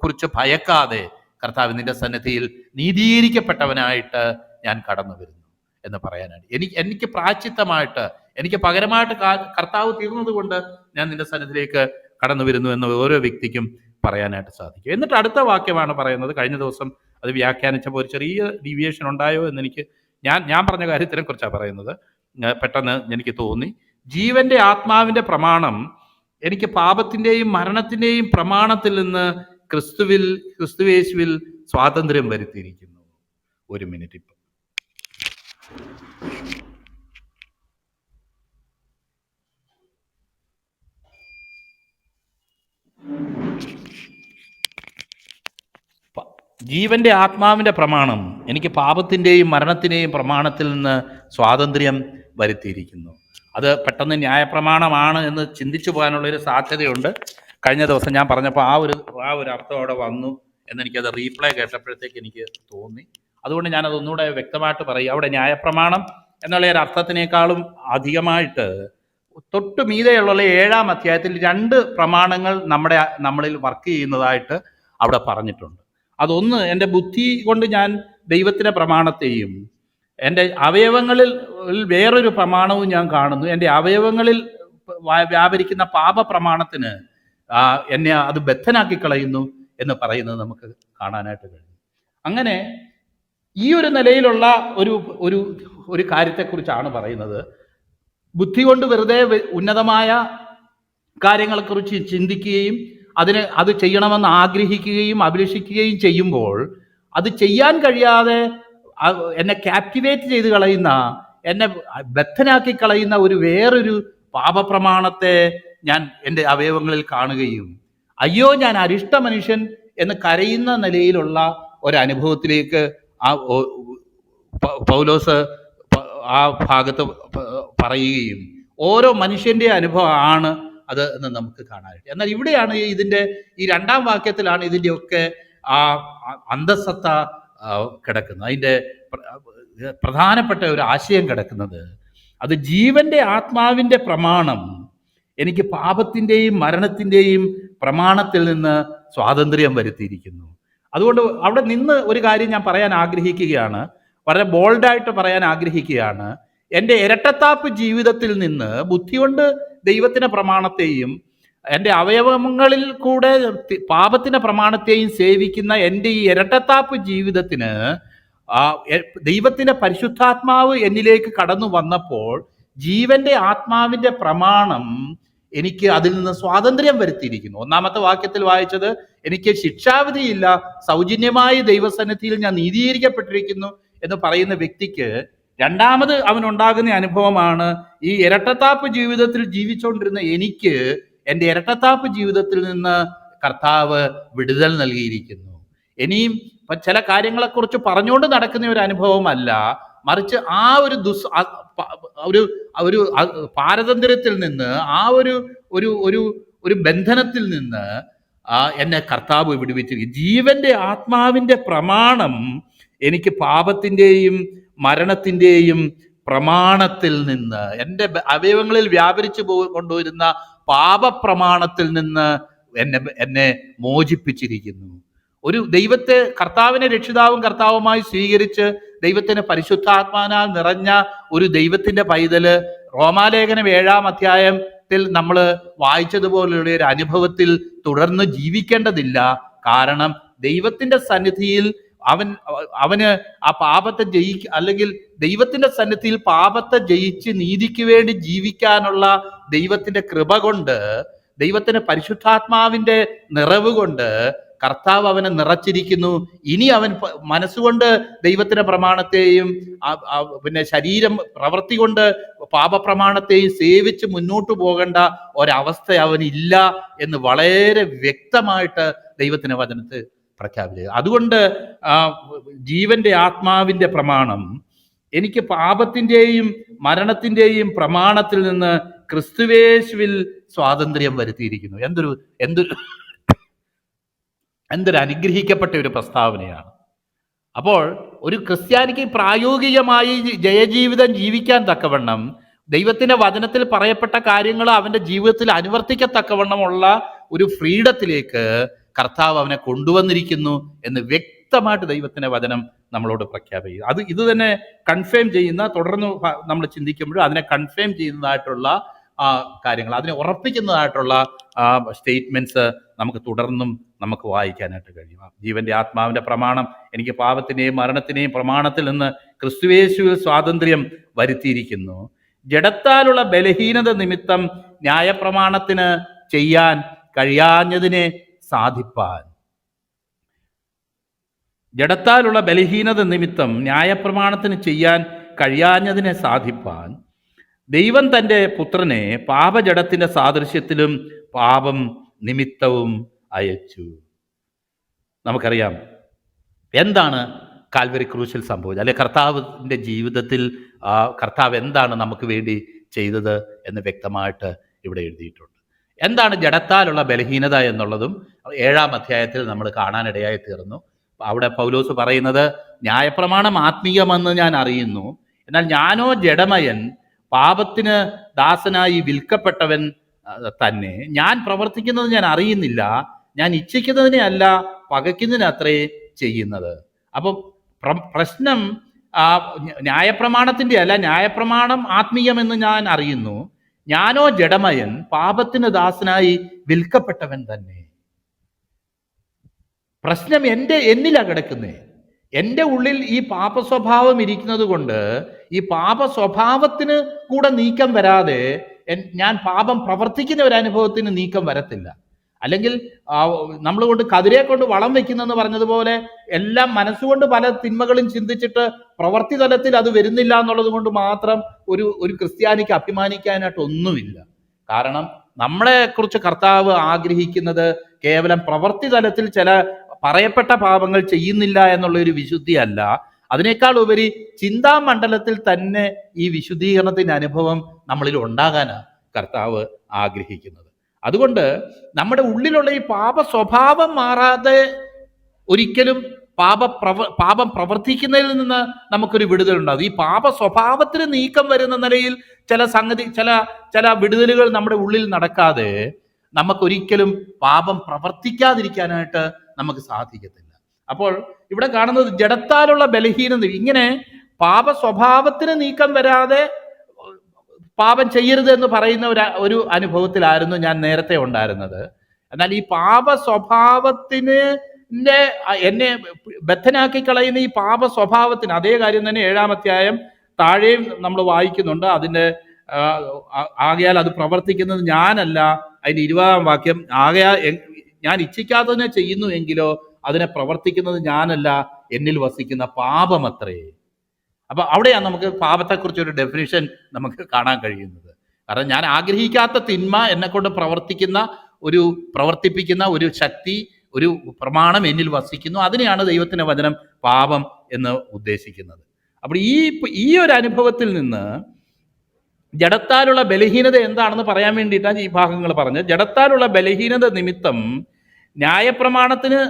കുറിച്ച് ഭയക്കാതെ കർത്താവ് നിന്റെ സന്നിധിയിൽ നീതീകരിക്കപ്പെട്ടവനായിട്ട് ഞാൻ കടന്നു വരുന്നു എന്ന് പറയാനാണ്. എനിക്ക് പ്രായശ്ചിത്തമായിട്ട്, എനിക്ക് പകരമായിട്ട് കർത്താവ് തീർന്നത് കൊണ്ട് ഞാൻ നിന്റെ സന്നിധിയിലേക്ക് കടന്നു വരുന്നു എന്ന് ഓരോ വ്യക്തിക്കും പറയാനായിട്ട് സാധിക്കും. എന്നിട്ട് അടുത്ത വാക്യമാണ് പറയുന്നത്. കഴിഞ്ഞ ദിവസം അത് വ്യാഖ്യാനിച്ചപ്പോൾ ഒരു ചെറിയ ഡീവിയേഷൻ ഉണ്ടായോ എന്നെനിക്ക് ഞാൻ പറഞ്ഞ കാര്യത്തിനെ കുറിച്ചാണ് പറയുന്നത്. പെട്ടെന്ന് എനിക്ക് തോന്നി, ജീവന്റെ ആത്മാവിന്റെ പ്രമാണം എനിക്ക് പാപത്തിന്റെയും മരണത്തിന്റെയും പ്രമാണത്തിൽ നിന്ന് ക്രിസ്തുയേശുവിൽ സ്വാതന്ത്ര്യം വരുത്തിയിരിക്കുന്നു. ഒരു മിനിറ്റ്. ഇപ്പം ജീവന്റെ ആത്മാവിന്റെ പ്രമാണം എനിക്ക് പാപത്തിന്റെയും മരണത്തിന്റെയും പ്രമാണത്തിൽ നിന്ന് സ്വാതന്ത്ര്യം വരുത്തിയിരിക്കുന്നു. അത് പെട്ടെന്ന് ന്യായപ്രമാണമാണ് എന്ന് ചിന്തിച്ചു പോകാനുള്ളൊരു സാധ്യതയുണ്ട്. കഴിഞ്ഞ ദിവസം ഞാൻ പറഞ്ഞപ്പോൾ ആ ഒരു അർത്ഥം അവിടെ വന്നു എന്നെനിക്കത് റീപ്ലേ കേട്ടപ്പോഴത്തേക്ക് എനിക്ക് തോന്നി. അതുകൊണ്ട് ഞാനത് ഒന്നുകൂടെ വ്യക്തമായിട്ട് പറയും. അവിടെ ന്യായപ്രമാണം എന്നുള്ള ഒരു അർത്ഥത്തിനേക്കാളും അധികമായിട്ട് തൊട്ട് മീതെയുള്ള 7-ാം അധ്യായത്തിൽ 2 പ്രമാണങ്ങൾ നമ്മളിൽ വർക്ക് ചെയ്യുന്നതായിട്ട് അവിടെ പറഞ്ഞിട്ടുണ്ട്. അതൊന്ന്, എൻ്റെ ബുദ്ധി കൊണ്ട് ഞാൻ ദൈവത്തിൻ്റെ പ്രമാണത്തെയും എൻ്റെ അവയവങ്ങളിൽ വേറൊരു പ്രമാണവും ഞാൻ കാണുന്നു. എൻ്റെ അവയവങ്ങളിൽ വ്യാപരിക്കുന്ന പാപപ്രമാണത്തിന് എന്നെ അത് ബദ്ധനാക്കി കളയുന്നു എന്ന് പറയുന്നത് നമുക്ക് കാണാനായിട്ട് കഴിയും. അങ്ങനെ ഈ ഒരു നിലയിലുള്ള ഒരു കാര്യത്തെക്കുറിച്ചാണ് പറയുന്നത്. ബുദ്ധി കൊണ്ട് വെറുതെ ഉന്നതമായ കാര്യങ്ങളെക്കുറിച്ച് ചിന്തിക്കുകയും അത് ചെയ്യണമെന്ന് ആഗ്രഹിക്കുകയും അഭിലഷിക്കുകയും ചെയ്യുമ്പോൾ അത് ചെയ്യാൻ കഴിയാതെ എന്നെ ക്യാപ്റ്റിവേറ്റ് ചെയ്ത് കളയുന്ന, എന്നെ ബദ്ധനാക്കി കളയുന്ന വേറൊരു പാപപ്രമാണത്തെ ഞാൻ എൻ്റെ അവയവങ്ങളിൽ കാണുകയും അയ്യോ ഞാൻ അരിഷ്ട മനുഷ്യൻ എന്ന് കരയുന്ന നിലയിലുള്ള ഒരനുഭവത്തിലേക്ക് പൗലോസ് ആ ഭാഗത്ത് പറയുകയും ഓരോ മനുഷ്യൻ്റെ അനുഭവമാണ് അത് എന്ന് നമുക്ക് കാണാനായിട്ട്. എന്നാൽ ഇവിടെയാണ് ഈ 2-ാം വാക്യത്തിലാണ് ഇതിൻ്റെയൊക്കെ ആ അന്തസത്ത കിടക്കുന്നത്. അതിൻ്റെ പ്രധാനപ്പെട്ട ഒരു ആശയം കിടക്കുന്നത്, അത് ജീവന്റെ ആത്മാവിൻ്റെ പ്രമാണം എനിക്ക് പാപത്തിൻ്റെയും മരണത്തിൻ്റെയും പ്രമാണത്തിൽ നിന്ന് സ്വാതന്ത്ര്യം വരുത്തിയിരിക്കുന്നു. അതുകൊണ്ട് അവിടെ നിന്ന് ഒരു കാര്യം ഞാൻ പറയാൻ ആഗ്രഹിക്കുകയാണ്, വളരെ ബോൾഡായിട്ട് പറയാൻ ആഗ്രഹിക്കുകയാണ്. എൻ്റെ ഇരട്ടത്താപ്പ് ജീവിതത്തിൽ നിന്ന് ബുദ്ധി കൊണ്ട് ദൈവത്തിൻ്റെ പ്രമാണത്തെയും എൻ്റെ അവയവങ്ങളിൽ കൂടെ പാപത്തിൻ്റെ പ്രമാണത്തെയും സേവിക്കുന്ന എൻ്റെ ഈ ഇരട്ടത്താപ്പ് ജീവിതത്തിന് ദൈവത്തിൻ്റെ പരിശുദ്ധാത്മാവ് എന്നിലേക്ക് കടന്നു വന്നപ്പോൾ ജീവന്റെ ആത്മാവിൻ്റെ പ്രമാണം എനിക്ക് അതിൽ നിന്ന് സ്വാതന്ത്ര്യം വരുത്തിയിരിക്കുന്നു. 1-ാമത്തെ വാക്യത്തിൽ വായിച്ചത്, എനിക്ക് ശിക്ഷാവിധിയില്ല, സൗജന്യമായി ദൈവസന്നിധിയിൽ ഞാൻ നീതീകരിക്കപ്പെട്ടിരിക്കുന്നു എന്ന് പറയുന്ന വ്യക്തിക്ക് രണ്ടാമത് അവനുണ്ടാകുന്ന അനുഭവമാണ് ഈ ഇരട്ടത്താപ്പ് ജീവിതത്തിൽ ജീവിച്ചുകൊണ്ടിരുന്ന എനിക്ക് എൻ്റെ ഇരട്ടത്താപ്പ് ജീവിതത്തിൽ നിന്ന് കർത്താവ് വിടുതൽ നൽകിയിരിക്കുന്നു. ഇനിയും ചില കാര്യങ്ങളെക്കുറിച്ച് പറഞ്ഞുകൊണ്ട് നടക്കുന്ന ഒരു അനുഭവമല്ല, മറിച്ച് ആ ഒരു ഒരു പാരതന്ത്ര്യത്തിൽ നിന്ന്, ആ ഒരു ഒരു ഒരു ഒരു ബന്ധനത്തിൽ നിന്ന് എന്നെ കർത്താവ് വിടുവിച്ചിരിക്കും. ജീവന്റെ ആത്മാവിന്റെ പ്രമാണം എനിക്ക് പാപത്തിൻ്റെയും മരണത്തിൻ്റെയും പ്രമാണത്തിൽ നിന്ന്, എൻ്റെ അവയവങ്ങളിൽ വ്യാപരിച്ചു കൊണ്ടുവരുന്ന പാപപ്രമാണത്തിൽ നിന്ന് എന്നെ മോചിപ്പിച്ചിരിക്കുന്നു. ഒരു ദൈവത്തെ, കർത്താവിനെ രക്ഷിതാവും കർത്താവുമായി സ്വീകരിച്ച് ദൈവത്തിന് പരിശുദ്ധാത്മാനാൽ നിറഞ്ഞ ഒരു ദൈവത്തിന്റെ പൈതല് റോമാലേഖനം 7-ാം അധ്യായത്തിൽ നമ്മൾ വായിച്ചതുപോലെയുള്ള ഒരു അനുഭവത്തിൽ തുടർന്ന് ജീവിക്കേണ്ടതില്ല. കാരണം ദൈവത്തിന്റെ സന്നിധിയിൽ അവന് ആ പാപത്തെ അല്ലെങ്കിൽ ദൈവത്തിന്റെ സന്നിധിയിൽ പാപത്തെ ജയിച്ച് നീതിക്ക് വേണ്ടി ജീവിക്കാനുള്ള ദൈവത്തിന്റെ കൃപ കൊണ്ട്, ദൈവത്തിന്റെ പരിശുദ്ധാത്മാവിന്റെ നിറവ് കൊണ്ട് കർത്താവ് അവനെ നിറച്ചിരിക്കുന്നു. ഇനി അവൻ മനസ്സുകൊണ്ട് ദൈവത്തിന്റെ പ്രമാണത്തെയും പിന്നെ ശരീരം പ്രവൃത്തി കൊണ്ട് പാപപ്രമാണത്തെയും സേവിച്ച് മുന്നോട്ട് പോകേണ്ട ഒരവസ്ഥ അവനില്ല എന്ന് വളരെ വ്യക്തമായിട്ട് ദൈവത്തിന്റെ വചനത്തിൽ പ്രഖ്യാപിച്ചത്. അതുകൊണ്ട് ജീവന്റെ ആത്മാവിന്റെ പ്രമാണം എനിക്ക് പാപത്തിൻ്റെയും മരണത്തിൻ്റെയും പ്രമാണത്തിൽ നിന്ന് ക്രിസ്തുവേശുവിൽ സ്വാതന്ത്ര്യം വരുത്തിയിരിക്കുന്നു. എന്തൊരു അനുഗ്രഹിക്കപ്പെട്ട ഒരു പ്രസ്താവനയാണ്. അപ്പോൾ ഒരു ക്രിസ്ത്യാനിക്ക് പ്രായോഗികമായി ജയജീവിതം ജീവിക്കാൻ തക്കവണ്ണം ദൈവത്തിന്റെ വചനത്തിൽ പറയപ്പെട്ട കാര്യങ്ങൾ അവന്റെ ജീവിതത്തിൽ അനുവർത്തിക്കത്തക്കവണ്ണമുള്ള ഒരു ഫ്രീഡത്തിലേക്ക് കർത്താവ് അവനെ കൊണ്ടുവന്നിരിക്കുന്നു എന്ന് വ്യക്തമായിട്ട് ദൈവത്തിന്റെ വചനം നമ്മളോട് പ്രഖ്യാപിക്കും. ഇത് തന്നെ കൺഫേം ചെയ്യുന്ന, തുടർന്ന് നമ്മൾ ചിന്തിക്കുമ്പോഴും അതിനെ കൺഫേം ചെയ്യുന്നതായിട്ടുള്ള കാര്യങ്ങൾ, അതിനെ ഉറപ്പിക്കുന്നതായിട്ടുള്ള സ്റ്റേറ്റ്മെന്റ്സ് നമുക്ക് തുടർന്നും നമുക്ക് വായിക്കാനായിട്ട് കഴിയും. ജീവന്റെ ആത്മാവിന്റെ പ്രമാണം എനിക്ക് പാപത്തിനെയും മരണത്തിനെയും പ്രമാണത്തിൽ നിന്ന് ക്രിസ്തുയേശുവിൽ സ്വാതന്ത്ര്യം വരുത്തിയിരിക്കുന്നു. ജഡത്താലുള്ള ബലഹീനത നിമിത്തം ന്യായപ്രമാണത്തിന് ചെയ്യാൻ കഴിയാഞ്ഞതിനെ സാധിപ്പാൻ, ജഡത്താലുള്ള ബലഹീനത നിമിത്തം ന്യായപ്രമാണത്തിന് ചെയ്യാൻ കഴിയാഞ്ഞതിനെ സാധിപ്പാൻ ദൈവം തൻ്റെ പുത്രനെ പാപജഡത്തിന്റെ സാദൃശ്യത്തിലും പാപം നിമിത്തവും അയച്ചു. നമുക്കറിയാം എന്താണ് കാൽവരി ക്രൂശിൽ സംഭവിച്ചത്, അല്ലെ കർത്താവിൻ്റെ ജീവിതത്തിൽ കർത്താവ് എന്താണ് നമുക്ക് വേണ്ടി ചെയ്തത് എന്ന് വ്യക്തമായിട്ട് ഇവിടെ എഴുതിയിട്ടുണ്ട്. എന്താണ് ജഡത്താലുള്ള ബലഹീനത എന്നുള്ളതും 7-ാം അധ്യായത്തിൽ നമ്മൾ കാണാനിടയായി തീർന്നു. അവിടെ പൗലോസ് പറയുന്നത്, ന്യായപ്രമാണം ആത്മീയമെന്ന് ഞാൻ അറിയുന്നു, എന്നാൽ ഞാനോ ജഡമയൻ, പാപത്തിന് ദാസനായി വിൽക്കപ്പെട്ടവൻ തന്നെ. ഞാൻ പ്രവർത്തിക്കുന്നത് ഞാൻ അറിയുന്നില്ല, ഞാൻ ഇച്ഛിക്കുന്നതിനെ അല്ല പകയ്ക്കുന്നതിനത്രേ ചെയ്യുന്നത്. അപ്പം പ്രശ്നം ന്യായപ്രമാണത്തിൻ്റെ അല്ല, ന്യായപ്രമാണം ആത്മീയമെന്ന് ഞാൻ അറിയുന്നു, ഞാനോ ജഡമയൻ, പാപത്തിന് ദാസനായി വിൽക്കപ്പെട്ടവൻ തന്നെ. പ്രശ്നം എന്നിലാ കിടക്കുന്നേ. എൻ്റെ ഉള്ളിൽ ഈ പാപ സ്വഭാവം ഇരിക്കുന്നത് കൊണ്ട് ഈ പാപ സ്വഭാവത്തിന് കൂടെ നീക്കം വരാതെ ഞാൻ പാപം പ്രവർത്തിക്കുന്ന ഒരു അനുഭവത്തിന് നീക്കം വരത്തില്ല. അല്ലെങ്കിൽ നമ്മൾ കൊണ്ട് കതിരെ കൊണ്ട് വളം വെക്കുന്നെന്ന് പറഞ്ഞതുപോലെ എല്ലാം മനസ്സുകൊണ്ട് പല തിന്മകളും ചിന്തിച്ചിട്ട് പ്രവർത്തി തലത്തിൽ അത് വരുന്നില്ല എന്നുള്ളത് കൊണ്ട് മാത്രം ഒരു ക്രിസ്ത്യാനിക്ക് അഭിമാനിക്കാനായിട്ട് ഒന്നുമില്ല. കാരണം നമ്മളെ കുറിച്ച് കർത്താവ് ആഗ്രഹിക്കുന്നത് കേവലം പ്രവർത്തി തലത്തിൽ ചില പറയപ്പെട്ട പാപങ്ങൾ ചെയ്യുന്നില്ല എന്നുള്ള ഒരു വിശുദ്ധിയല്ല, അതിനേക്കാൾ ഉപരി ചിന്താമണ്ഡലത്തിൽ തന്നെ ഈ വിശുദ്ധീകരണത്തിന്റെ അനുഭവം നമ്മളിൽ ഉണ്ടാകാനാണ് കർത്താവ് ആഗ്രഹിക്കുന്നത്. അതുകൊണ്ട് നമ്മുടെ ഉള്ളിലുള്ള ഈ പാപ സ്വഭാവം മാറാതെ ഒരിക്കലും പാപം പ്രവർത്തിക്കുന്നതിൽ നിന്ന് നമുക്കൊരു വിടുതലുണ്ടാകും. ഈ പാപ സ്വഭാവത്തിന് നീക്കം വരുന്ന നിലയിൽ ചില വിടുതലുകൾ നമ്മുടെ ഉള്ളിൽ നടക്കാതെ നമുക്കൊരിക്കലും പാപം പ്രവർത്തിക്കാതിരിക്കാനായിട്ട് നമുക്ക് സാധിക്കത്തില്ല. അപ്പോൾ ഇവിടെ കാണുന്നത് ജഡത്താലുള്ള ബലഹീനത, ഇങ്ങനെ പാപ സ്വഭാവത്തിന് നീക്കം വരാതെ പാപം ചെയ്യരുത് എന്ന് പറയുന്ന ഒരു അനുഭവത്തിലായിരുന്നു ഞാൻ നേരത്തെ ഉണ്ടായിരുന്നത്. എന്നാൽ ഈ പാപ സ്വഭാവത്തിന് എന്നെ ബദ്ധനാക്കി കളയുന്ന ഈ പാപ സ്വഭാവത്തിന് അതേ കാര്യം തന്നെ 7-ാം അധ്യായം താഴെയും നമ്മൾ വായിക്കുന്നുണ്ട്. അതിൻ്റെ ആകയാൽ അത് പ്രവർത്തിക്കുന്നത് ഞാനല്ല, അതിൻ്റെ 20-ാം വാക്യം, ആകയാൽ ഞാൻ ഇച്ഛിക്കാത്തതിനെ ചെയ്യുന്നു എങ്കിലോ അതിനെ പ്രവർത്തിക്കുന്നത് ഞാനല്ല, എന്നിൽ വസിക്കുന്ന പാപമത്രേ. അപ്പോൾ അവിടെയാണ് നമുക്ക് പാപത്തെക്കുറിച്ചൊരു ഡെഫിനിഷൻ നമുക്ക് കാണാൻ കഴിയുന്നത്. കാരണം ഞാൻ ആഗ്രഹിക്കാത്ത തിന്മ എന്നെക്കൊണ്ട് പ്രവർത്തിപ്പിക്കുന്ന ഒരു ശക്തി, ഒരു പ്രമാണം എന്നിൽ വസിക്കുന്നു. അതിനെയാണ് ദൈവത്തിൻ്റെ വചനം പാപം എന്ന് ഉദ്ദേശിക്കുന്നത്. അപ്പോൾ ഈ ഒരു അനുഭവത്തിൽ നിന്ന് ജഡത്താലുള്ള ബലഹീനത എന്താണെന്ന് പറയാൻ വേണ്ടിയിട്ടാണ് ഈ ഭാഗങ്ങൾ പറഞ്ഞത്. ജഡത്താലുള്ള ബലഹീനത നിമിത്തം ന്യായപ്രമാണത്തിന്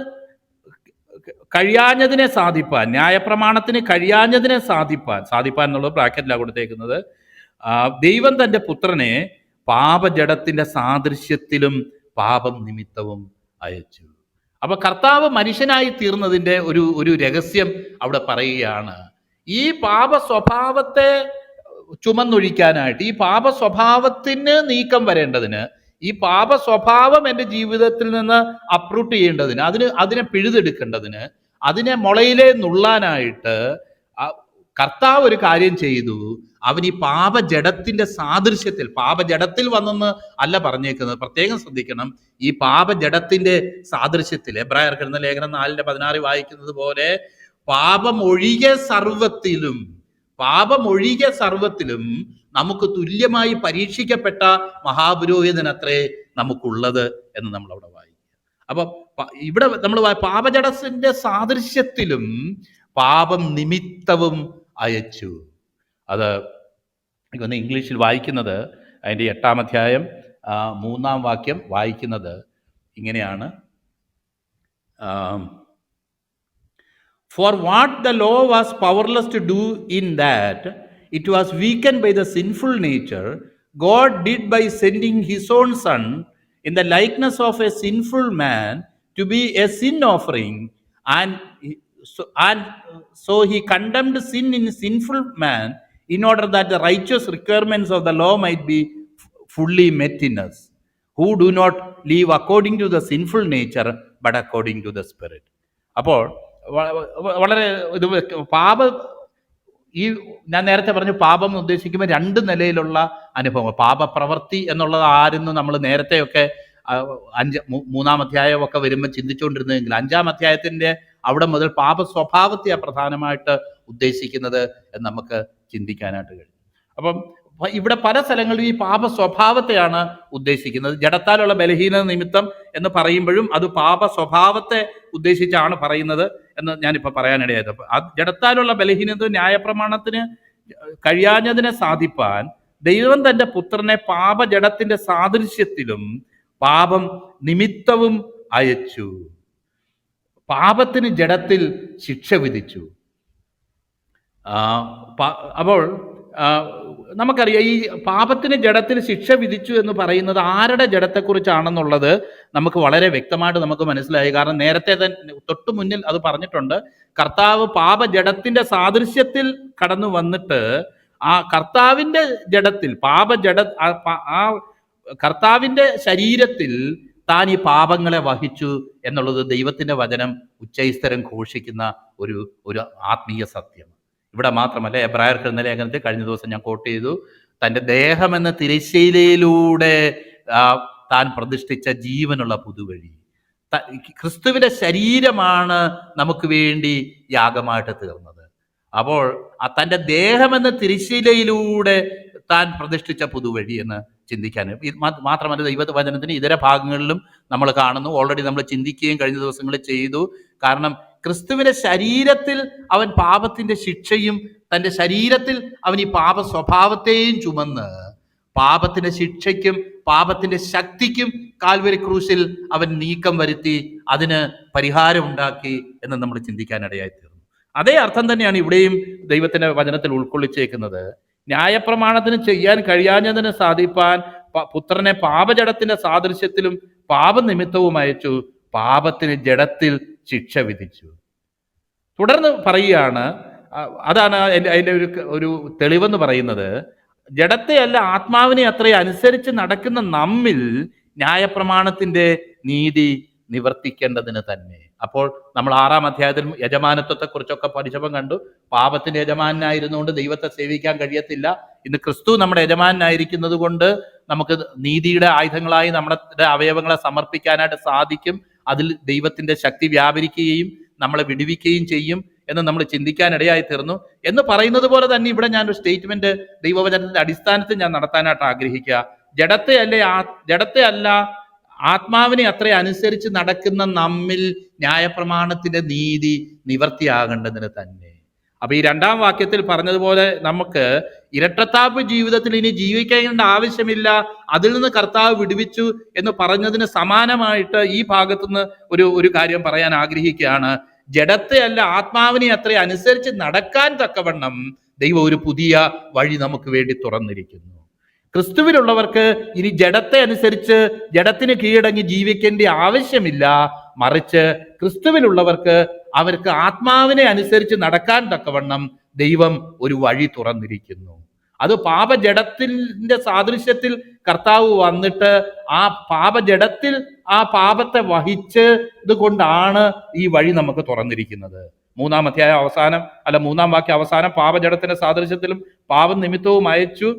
കഴിയാഞ്ഞതിനെ സാധിപ്പാൻ എന്നുള്ളത് ബ്രാക്കറ്റിലാണ് കൊടുത്തേക്കുന്നത്. ദൈവം തൻ്റെ പുത്രനെ പാപജഡത്തിൻ്റെ സാദൃശ്യത്തിലും പാപം നിമിത്തവും അയച്ചു. അപ്പൊ കർത്താവ് മനുഷ്യനായി തീർന്നതിൻ്റെ ഒരു രഹസ്യം അവിടെ പറയുകയാണ്. ഈ പാപ സ്വഭാവത്തെ ചുമന്നൊഴിക്കാനായിട്ട്, ഈ പാപ സ്വഭാവത്തിന് നീക്കം വരേണ്ടതിന്, ഈ പാപ സ്വഭാവം എൻ്റെ ജീവിതത്തിൽ നിന്ന് അപ്രൂട്ട് ചെയ്യേണ്ടതിന്, അതിനെ പിഴുതെടുക്കേണ്ടതിന്, അതിനെ മുളയിലെ നുള്ളാനായിട്ട് കർത്താവ് ഒരു കാര്യം ചെയ്തു. അവൻ ഈ പാപജഡത്തിന്റെ സാദൃശ്യത്തിൽ, പാപജഡത്തിൽ വന്നെന്ന് അല്ല പറഞ്ഞേക്കുന്നത്, പ്രത്യേകം ശ്രദ്ധിക്കണം. ഈ പാപജഡത്തിന്റെ സാദൃശ്യത്തിൽ എബ്രായർക്ക് എഴുതുന്ന ലേഖനം 4:16 വായിക്കുന്നത് പോലെ പാപമൊഴികെ സർവത്തിലും നമുക്ക് തുല്യമായി പരീക്ഷിക്കപ്പെട്ട മഹാപുരോഹിതനത്രേ നമുക്കുള്ളത് എന്ന് നമ്മൾ അവിടെ വായിക്കുക. അപ്പൊ ഇവിടെ നമ്മൾ പാപജഡത്തിന്റെ സാദൃശ്യത്തിലും പാപം നിമിത്തവും അയച്ചു. അത് ഒന്ന് ഇംഗ്ലീഷിൽ വായിക്കുന്നത്, അതിൻ്റെ 8-ാം അധ്യായം 3-ാം വാക്യം വായിക്കുന്നത് ഇങ്ങനെയാണ്: For what the law was powerless to do in that it was weakened by the sinful nature, God did by sending his own Son in the likeness of a sinful man to be a sin offering, and so he condemned sin in sinful man in order that the righteous requirements of the law might be fully met in us, who do not live according to the sinful nature but according to the Spirit. അപ്പോൾ വളരെ ഞാൻ നേരത്തെ പറഞ്ഞു, പാപം എന്ന് ഉദ്ദേശിക്കുമ്പോൾ 2 നിലയിലുള്ള അനുഭവം. പാപപ്രവൃത്തി എന്നുള്ളത് ആരെന്ന് നമ്മൾ നേരത്തെയൊക്കെ 3-ാം അധ്യായമൊക്കെ വരുമ്പോൾ ചിന്തിച്ചുകൊണ്ടിരുന്നതെങ്കിൽ 5-ാം അധ്യായത്തിൻ്റെ അവിടെ മുതൽ പാപ സ്വഭാവത്തെയാണ് പ്രധാനമായിട്ട് ഉദ്ദേശിക്കുന്നത് എന്ന് നമുക്ക് ചിന്തിക്കാനായിട്ട് കഴിയും. അപ്പം ഇവിടെ പല സ്ഥലങ്ങളിലും ഈ പാപ സ്വഭാവത്തെയാണ് ഉദ്ദേശിക്കുന്നത്. ജഡത്താലുള്ള ബലഹീനത നിമിത്തം എന്ന് പറയുമ്പോഴും അത് പാപ സ്വഭാവത്തെ ഉദ്ദേശിച്ചാണ് പറയുന്നത് എന്ന് ഞാനിപ്പോൾ പറയാനിടയായത്. ജഡത്താലുള്ള ബലഹീനത ന്യായപ്രമാണത്തിന് കഴിയാഞ്ഞതിനെ സാധിപ്പാൻ ദൈവം തൻ്റെ പുത്രനെ പാപജഡത്തിന്റെ സാദൃശ്യത്തിലും പാപം നിമിത്തവും അയച്ചു. പാപത്തിന് ജഡത്തിൽ ശിക്ഷ വിധിച്ചു. അപ്പോൾ നമുക്കറിയാം, ഈ പാപത്തിന് ജഡത്തിൽ ശിക്ഷ വിധിച്ചു എന്ന് പറയുന്നത് ആരുടെ ജഡത്തെക്കുറിച്ചാണെന്നുള്ളത് നമുക്ക് വളരെ വ്യക്തമായിട്ട് നമുക്ക് മനസ്സിലായി. കാരണം നേരത്തെ തന്നെ തൊട്ടു മുന്നിൽ അത് പറഞ്ഞിട്ടുണ്ട്. കർത്താവ് പാപജഡത്തിന്റെ സാദൃശ്യത്തിൽ കടന്നു വന്നിട്ട് ആ കർത്താവിൻ്റെ ജഡത്തിൽ കർത്താവിൻ്റെ ശരീരത്തിൽ താൻ ഈ പാപങ്ങളെ വഹിച്ചു എന്നുള്ളത് ദൈവത്തിൻ്റെ വചനം ഉച്ചൈസ്തരം ഘോഷിക്കുന്ന ഒരു ആത്മീയ സത്യം. ഇവിടെ മാത്രമല്ല, എബ്രായർക്ക് എന്ന ലേഖനത്തിൽ കഴിഞ്ഞ ദിവസം ഞാൻ കോട്ട് ചെയ്തു, തൻ്റെ ദേഹമെന്ന തിരശ്ശീലയിലൂടെ താൻ പ്രതിഷ്ഠിച്ച ജീവനുള്ള പുതുവഴി, ക്രിസ്തുവിൻ്റെ ശരീരമാണ് നമുക്ക് വേണ്ടി യാഗമായിട്ട് തീർന്നത്. അപ്പോൾ തൻ്റെ ദേഹമെന്ന തിരശ്ശീലയിലൂടെ താൻ പ്രതിഷ്ഠിച്ച പുതുവഴി എന്ന് ചിന്തിക്കാൻ മാത്രമല്ല, ദൈവവചനത്തിന് ഇതര ഭാഗങ്ങളിലും നമ്മൾ കാണുന്നു. ഓൾറെഡി നമ്മൾ ചിന്തിക്കുകയും കഴിഞ്ഞ ദിവസങ്ങളിൽ ചെയ്തു. കാരണം ക്രിസ്തുവിന്റെ ശരീരത്തിൽ അവൻ പാപത്തിന്റെ ശിക്ഷയും തൻ്റെ ശരീരത്തിൽ അവൻ ഈ പാപ സ്വഭാവത്തെയും ചുമന്ന് പാപത്തിന്റെ ശിക്ഷയ്ക്കും പാപത്തിന്റെ ശക്തിക്കും കാൽവരി ക്രൂശിൽ അവൻ നീക്കം വരുത്തി, അതിന് പരിഹാരം ഉണ്ടാക്കി എന്ന് നമ്മൾ ചിന്തിക്കാനിടയായി തീർന്നു. അതേ അർത്ഥം തന്നെയാണ് ഇവിടെയും ദൈവത്തിന്റെ വചനത്തിൽ ഉൾക്കൊള്ളിച്ചേക്കുന്നത്. ന്യായപ്രമാണത്തിന് ചെയ്യാൻ കഴിയാഞ്ഞതിന് സാധിപ്പാൻ പുത്രനെ പാപജഡത്തിന്റെ സാദൃശ്യത്തിലും പാപനിമിത്തവും അയച്ചു, പാപത്തിന് ജഡത്തിൽ ശിക്ഷ വിധിച്ചു. തുടർന്ന് പറയുകയാണ്, അതാണ് അതിൻ്റെ ഒരു തെളിവെന്ന് പറയുന്നത്, ജഡത്തെ അല്ല ആത്മാവിനെ അത്രയും അനുസരിച്ച് നടക്കുന്ന നമ്മിൽ ന്യായപ്രമാണത്തിന്റെ നീതി നിവർത്തിക്കേണ്ടതിന് തന്നെ. അപ്പോൾ നമ്മൾ 6-ാം അധ്യായത്തിൽ യജമാനത്വത്തെക്കുറിച്ചൊക്കെ പരിശോധന കണ്ടു. പാപത്തിന്റെ യജമാനായിരുന്നുകൊണ്ട് ദൈവത്തെ സേവിക്കാൻ കഴിയത്തില്ല. ഇന്ന് ക്രിസ്തു നമ്മുടെ യജമാനായിരിക്കുന്നത് കൊണ്ട് നമുക്ക് നീതിയുടെ ആയുധങ്ങളായി നമ്മുടെ അവയവങ്ങളെ സമർപ്പിക്കാനായിട്ട് സാധിക്കും. അതിൽ ദൈവത്തിന്റെ ശക്തി വ്യാപരിക്കുകയും നമ്മളെ വിടുവിക്കുകയും ചെയ്യും എന്ന് നമ്മൾ ചിന്തിക്കാനിടയായി തീർന്നു. എന്ന് പറയുന്നത് പോലെ തന്നെ ഇവിടെ ഞാനൊരു സ്റ്റേറ്റ്മെന്റ് ദൈവവചനത്തിന്റെ അടിസ്ഥാനത്തിൽ ഞാൻ നടത്താനായിട്ട് ആഗ്രഹിക്കുക. ജഡത്തെ അല്ല ആത്മാവിനെ അത്ര അനുസരിച്ച് നടക്കുന്ന നമ്മിൽ ന്യായപ്രമാണത്തിന്റെ നീതി നിവർത്തിയാകേണ്ടതിന് തന്നെ. അപ്പൊ ഈ രണ്ടാം വാക്യത്തിൽ പറഞ്ഞതുപോലെ നമുക്ക് ഇരട്ടത്താപ്പ് ജീവിതത്തിൽ ഇനി ജീവിക്കേണ്ട ആവശ്യമില്ല, അതിൽ നിന്ന് കർത്താവ് വിടുവിച്ചു എന്ന് പറഞ്ഞതിന് സമാനമായിട്ട് ഈ ഭാഗത്തുനിന്ന് ഒരു കാര്യം പറയാൻ ആഗ്രഹിക്കുകയാണ്. ജഡത്തെ അല്ല ആത്മാവിനെ അത്ര അനുസരിച്ച് നടക്കാൻ തക്കവണ്ണം ദൈവം ഒരു പുതിയ വഴി നമുക്ക് വേണ്ടി തുറന്നിരിക്കുന്നു. ക്രിസ്തുവിലുള്ളവർക്ക് ഇനി ജഡത്തെ അനുസരിച്ച് ജഡത്തിന് കീഴടങ്ങി ജീവിക്കേണ്ട ആവശ്യമില്ല, മറിച്ച് ക്രിസ്തുവിലുള്ളവർക്ക് അവർക്ക് ആത്മാവിനെ അനുസരിച്ച് നടക്കാൻ തക്കവണ്ണം ദൈവം ഒരു വഴി തുറന്നിരിക്കുന്നു. അത് പാപജഡത്തിന്റെ സാദൃശ്യത്തിൽ കർത്താവ് വന്നിട്ട് ആ പാപജഡത്തിൽ ആ പാപത്തെ വഹിച്ചത് കൊണ്ടാണ് ഈ വഴി നമുക്ക് തുറന്നിരിക്കുന്നത്. മൂന്നാം വാക്യ അവസാനം പാപജഡത്തിന്റെ സാദൃശ്യത്തിലും പാപം നിമിത്തവും അയച്ചു,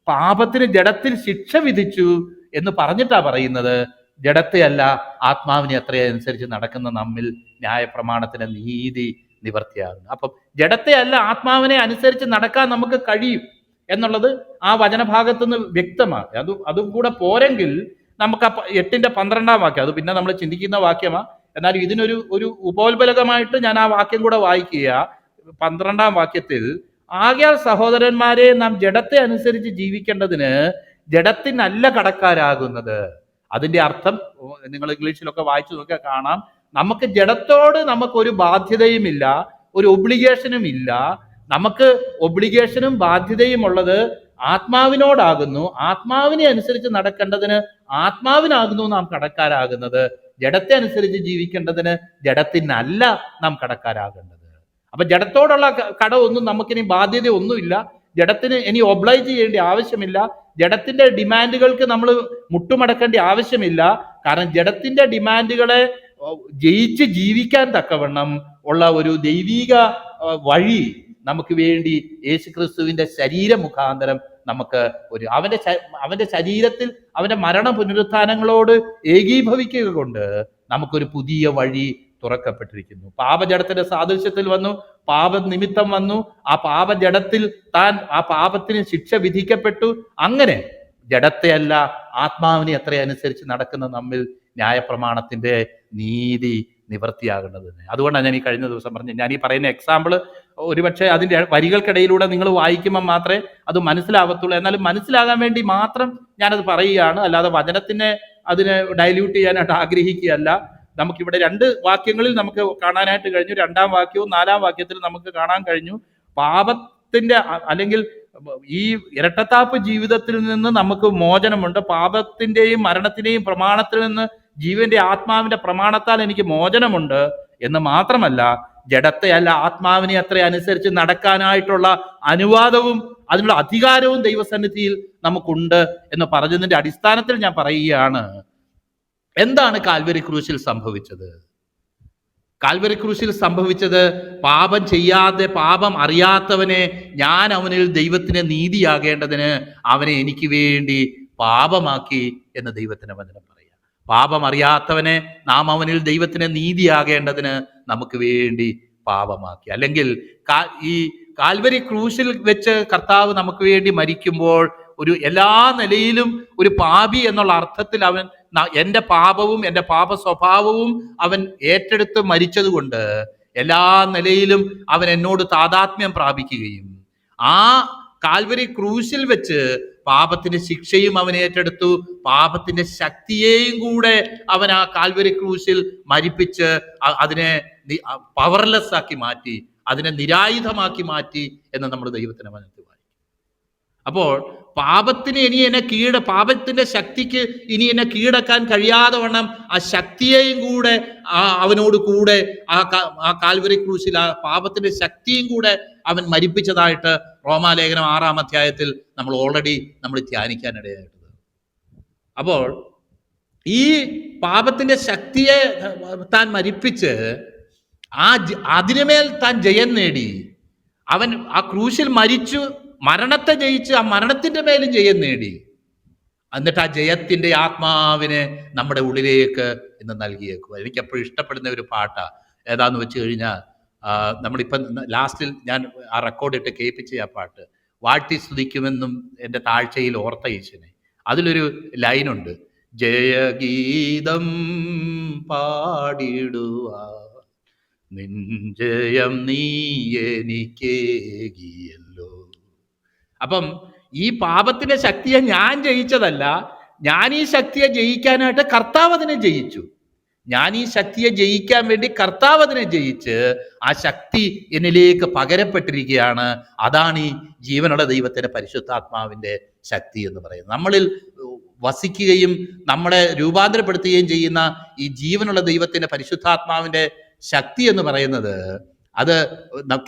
പാപത്തിന് ജഡത്തിൽ ശിക്ഷ വിധിച്ചു എന്ന് പറഞ്ഞിട്ടാ പറയുന്നത്. ജഡത്തെ അല്ല ആത്മാവിനെ അത്രയനുസരിച്ച് നടക്കുന്ന നമ്മിൽ ന്യായപ്രമാണത്തിന്റെ നീതി നിവർത്തിയാകുന്നു. അപ്പം ജഡത്തെ അല്ല ആത്മാവിനെ അനുസരിച്ച് നടക്കാൻ നമുക്ക് കഴിയും എന്നുള്ളത് ആ വചനഭാഗത്തു നിന്ന് വ്യക്തമാണ്. അതും കൂടെ പോരെങ്കിൽ നമുക്ക് 8:12 വാക്യം, അത് പിന്നെ നമ്മൾ ചിന്തിക്കുന്ന വാക്യമാണ്, എന്നാലും ഇതിനൊരു ഉപോത്ബലകമായിട്ട് ഞാൻ ആ വാക്യം കൂടെ വായിക്കുക. 12 വാക്യത്തിൽ, ആകയാൽ സഹോദരന്മാരെ, നാം ജഡത്തെ അനുസരിച്ച് ജീവിക്കേണ്ടതിന് ജഡത്തിനല്ല കടക്കാരാകുന്നത്. അതിന്റെ അർത്ഥം നിങ്ങൾ ഇംഗ്ലീഷിലൊക്കെ വായിച്ചു നോക്കിയാൽ കാണാം. നമുക്ക് ജഡത്തോട് നമുക്കൊരു ബാധ്യതയുമില്ല, ഒരു ഒബ്ലിഗേഷനും ഇല്ല. നമുക്ക് ഒബ്ലിഗേഷനും ബാധ്യതയും ഉള്ളത് ആത്മാവിനോടാകുന്നു. ആത്മാവിനെ അനുസരിച്ച് നടക്കേണ്ടതിന് ആത്മാവിനാകുന്നു നാം കടക്കാരാകുന്നത്. ജഡത്തെ അനുസരിച്ച് ജീവിക്കേണ്ടതിന് ജഡത്തിനല്ല നാം കടക്കാരാകേണ്ടത്. അപ്പൊ ജഡത്തോടുള്ള കടമൊന്നും നമുക്കിനി ബാധ്യത ഒന്നുമില്ല. ജഡത്തിന് ഇനി ഒബ്ലൈജ് ചെയ്യേണ്ട ആവശ്യമില്ല. ജഡത്തിന്റെ ഡിമാൻഡുകൾക്ക് നമ്മൾ മുട്ടുമടക്കേണ്ട ആവശ്യമില്ല. കാരണം ജഡത്തിന്റെ ഡിമാൻഡുകളെ ജയിച്ച് ജീവിക്കാൻ തക്കവണ്ണം ഉള്ള ഒരു ദൈവിക വഴി നമുക്ക് വേണ്ടി യേശുക്രിസ്തുവിന്റെ ശരീര മുഖാന്തരം നമുക്ക് അവന്റെ ശരീരത്തിൽ അവന്റെ മരണ പുനരുത്ഥാനങ്ങളോട് ഏകീഭവിക്കുക കൊണ്ട് നമുക്കൊരു പുതിയ വഴി തുറക്കപ്പെട്ടിരിക്കുന്നു. പാപജഡത്തിന്റെ സാദൃശ്യത്തിൽ വന്നു, പാപനിമിത്തം വന്നു, ആ പാപജഡത്തിൽ താൻ ആ പാപത്തിന് ശിക്ഷ വിധിക്കപ്പെട്ടു. അങ്ങനെ ജഡത്തെ അല്ല ആത്മാവിനെ അനുസരിച്ച് നടക്കുന്ന നമ്മിൽ ന്യായപ്രമാണത്തിന്റെ നീതി നിവർത്തിയാകേണ്ടതിന്. അതുകൊണ്ടാണ് ഞാൻ ഈ കഴിഞ്ഞ ദിവസം പറഞ്ഞത്, ഞാൻ ഈ പറയുന്ന എക്സാമ്പിൾ ഒരുപക്ഷെ അതിന്റെ വരികൾക്കിടയിലൂടെ നിങ്ങൾ വായിക്കുമ്പോൾ മാത്രമേ അത് മനസ്സിലാവത്തുള്ളൂ. എന്നാലും മനസ്സിലാകാൻ വേണ്ടി മാത്രം ഞാനത് പറയുകയാണ്, അല്ലാതെ അതിനെ ഡൈല്യൂട്ട് ചെയ്യാനായിട്ട് ആഗ്രഹിക്കുകയല്ല. നമുക്കിവിടെ 2 വാക്യങ്ങളിൽ നമുക്ക് കാണാനായിട്ട് കഴിഞ്ഞു. 2-ാം വാക്യവും 4-ാം വാക്യത്തിൽ നമുക്ക് കാണാൻ കഴിഞ്ഞു. പാപത്തിന്റെ അല്ലെങ്കിൽ ഈ ഇരട്ടത്താപ്പ് ജീവിതത്തിൽ നിന്ന് നമുക്ക് മോചനമുണ്ട്. പാപത്തിന്റെയും മരണത്തിന്റെയും പ്രമാണത്തിൽ നിന്ന് ജീവന്റെ ആത്മാവിന്റെ പ്രമാണത്താൽ എനിക്ക് മോചനമുണ്ട് എന്ന് മാത്രമല്ല, ജഡത്തെ അല്ല ആത്മാവിനെ അനുസരിച്ച് നടക്കാനായിട്ടുള്ള അനുവാദവും അതിനുള്ള അധികാരവും ദൈവസന്നിധിയിൽ നമുക്കുണ്ട് എന്ന് പറഞ്ഞതിന്റെ അടിസ്ഥാനത്തിൽ ഞാൻ പറയുകയാണ്, എന്താണ് കാൽവരി ക്രൂശിൽ സംഭവിച്ചത്? കാൽവരി ക്രൂശിൽ സംഭവിച്ചത്, പാപം ചെയ്യാതെ പാപം അറിയാത്തവനെ ഞാൻ അവനിൽ ദൈവത്തിന് നീതിയാകേണ്ടതിന് അവനെ എനിക്ക് വേണ്ടി പാപമാക്കി എന്ന് ദൈവത്തിന് വചനം പറയാം. പാപം അറിയാത്തവനെ നാം അവനിൽ ദൈവത്തിന് നീതിയാകേണ്ടതിന് നമുക്ക് വേണ്ടി പാപമാക്കി. അല്ലെങ്കിൽ ഈ കാൽവരി ക്രൂശിൽ വെച്ച് കർത്താവ് നമുക്ക് വേണ്ടി മരിക്കുമ്പോൾ ഒരു എല്ലാ നിലയിലും ഒരു പാപി എന്നുള്ള അർത്ഥത്തിൽ അവൻ എൻ്റെ പാപവും എൻ്റെ പാപ സ്വഭാവവും അവൻ ഏറ്റെടുത്ത് മരിച്ചത് കൊണ്ട് എല്ലാ നിലയിലും അവൻ എന്നോട് താദാത്മ്യം പ്രാപിക്കുകയും ആ കാൽവരി ക്രൂശിൽ വെച്ച് പാപത്തിന്റെ ശിക്ഷയും അവൻ ഏറ്റെടുത്തു, പാപത്തിന്റെ ശക്തിയെയും കൂടെ അവൻ ആ കാൽവരി ക്രൂശിൽ മരിപ്പിച്ച് അതിനെ പവർലെസ് ആക്കി മാറ്റി, അതിനെ നിരായുധമാക്കി മാറ്റി എന്ന് നമ്മൾ ദൈവത്തിന് മനസ്സിൽ വായിക്കും. അപ്പോൾ പാപത്തിന് പാപത്തിന്റെ ശക്തിക്ക് ഇനി എന്നെ കീഴടക്കാൻ കഴിയാതെ വണ്ണം ആ ശക്തിയെയും കൂടെ അവനോട് കൂടെ ആ കാൽവരി ക്രൂശിൽ ആ പാപത്തിന്റെ ശക്തിയും കൂടെ അവൻ മരിപ്പിച്ചതായിട്ട് റോമാലേഖനം 6-ാം അധ്യായത്തിൽ നമ്മൾ ഓൾറെഡി ധ്യാനിക്കാനിടയായിട്ടത്. അപ്പോൾ ഈ പാപത്തിന്റെ ശക്തിയെ താൻ മരിപ്പിച്ച് അതിനുമേൽ താൻ ജയം നേടി, അവൻ ആ ക്രൂശിൽ മരിച്ചു, മരണത്തെ ജയിച്ച് ആ മരണത്തിന്റെ മേലും ജയം നേടി. എന്നിട്ട് ആ ജയത്തിന്റെ ആത്മാവിനെ നമ്മുടെ ഉള്ളിലേക്ക് ഇന്ന് നൽകിയേക്കുക. എനിക്ക് എപ്പോഴും ഇഷ്ടപ്പെടുന്ന ഒരു പാട്ടാ. ഏതാന്ന് വെച്ച് കഴിഞ്ഞാൽ, നമ്മളിപ്പം ലാസ്റ്റിൽ ഞാൻ ആ റെക്കോർഡിട്ട് കേൾപ്പിച്ച ആ പാട്ട്, വാഴ്ത്തി സ്തുതിക്കുമെന്നും എൻ്റെ താഴ്ചയിൽ ഓർത്ത യേശുവിനെ, അതിലൊരു ലൈനുണ്ട്, ജയഗീതം പാടിടുവാ നിൻ ജയം നീ എനിക്കേകിയല്ലോ. അപ്പം ഈ പാപത്തിന്റെ ശക്തിയെ ഞാൻ ജയിച്ചതല്ല, ഞാൻ ഈ ശക്തിയെ ജയിക്കാനായിട്ട് കർത്താവ് അതിനെ ജയിച്ചു. ഞാൻ ഈ ശക്തിയെ ജയിക്കാൻ വേണ്ടി കർത്താവ് അതിനെ ജയിച്ച് ആ ശക്തി എന്നിലേക്ക് പകരപ്പെട്ടിരിക്കുകയാണ്. അതാണ് ഈ ജീവനുള്ള ദൈവത്തിന്റെ പരിശുദ്ധാത്മാവിന്റെ ശക്തി എന്ന് പറയുന്നത്. നമ്മളിൽ വസിക്കുകയും നമ്മളെ രൂപാന്തരപ്പെടുത്തുകയും ചെയ്യുന്ന ഈ ജീവനുള്ള ദൈവത്തിന്റെ പരിശുദ്ധാത്മാവിന്റെ ശക്തി എന്ന് പറയുന്നത്, അത്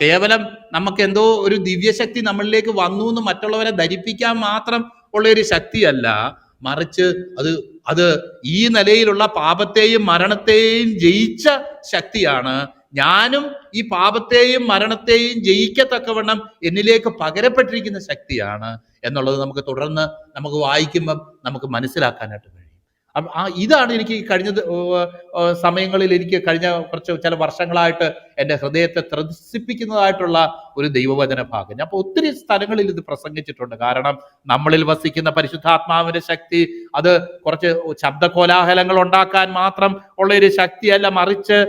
കേവലം നമുക്ക് എന്തോ ഒരു ദിവ്യശക്തി നമ്മളിലേക്ക് വന്നു എന്ന് മറ്റുള്ളവരെ ധരിപ്പിക്കാൻ മാത്രം ഉള്ള ഒരു ശക്തിയല്ല, മറിച്ച് അത് ഈ നിലയിലുള്ള പാപത്തെയും മരണത്തെയും ജയിച്ച ശക്തിയാണ്. ഞാനും ഈ പാപത്തെയും മരണത്തെയും ജയിക്കത്തക്കവണ്ണം എന്നിലേക്ക് പകരപ്പെട്ടിരിക്കുന്ന ശക്തിയാണ് എന്നുള്ളത് നമുക്ക് തുടർന്ന് നമുക്ക് വായിക്കുമ്പം നമുക്ക് മനസ്സിലാക്കാനായിട്ട് കഴിയും. ഇതാണ് എനിക്ക് കഴിഞ്ഞ സമയങ്ങളിൽ എനിക്ക് കഴിഞ്ഞ ചില വർഷങ്ങളായിട്ട് എൻ്റെ ഹൃദയത്തെ ത്രസിപ്പിക്കുന്നതായിട്ടുള്ള ഒരു ദൈവവചന ഭാഗം. ഞാൻ അപ്പോൾ ഒത്തിരി സ്ഥലങ്ങളിൽ ഇത് പ്രസംഗിച്ചിട്ടുണ്ട്. കാരണം നമ്മളിൽ വസിക്കുന്ന പരിശുദ്ധാത്മാവിന്റെ ശക്തി അത് കുറച്ച് ശബ്ദ കോലാഹലങ്ങൾ ഉണ്ടാക്കാൻ മാത്രം ഉള്ള ഒരു ശക്തിയല്ല, മറിച്ച്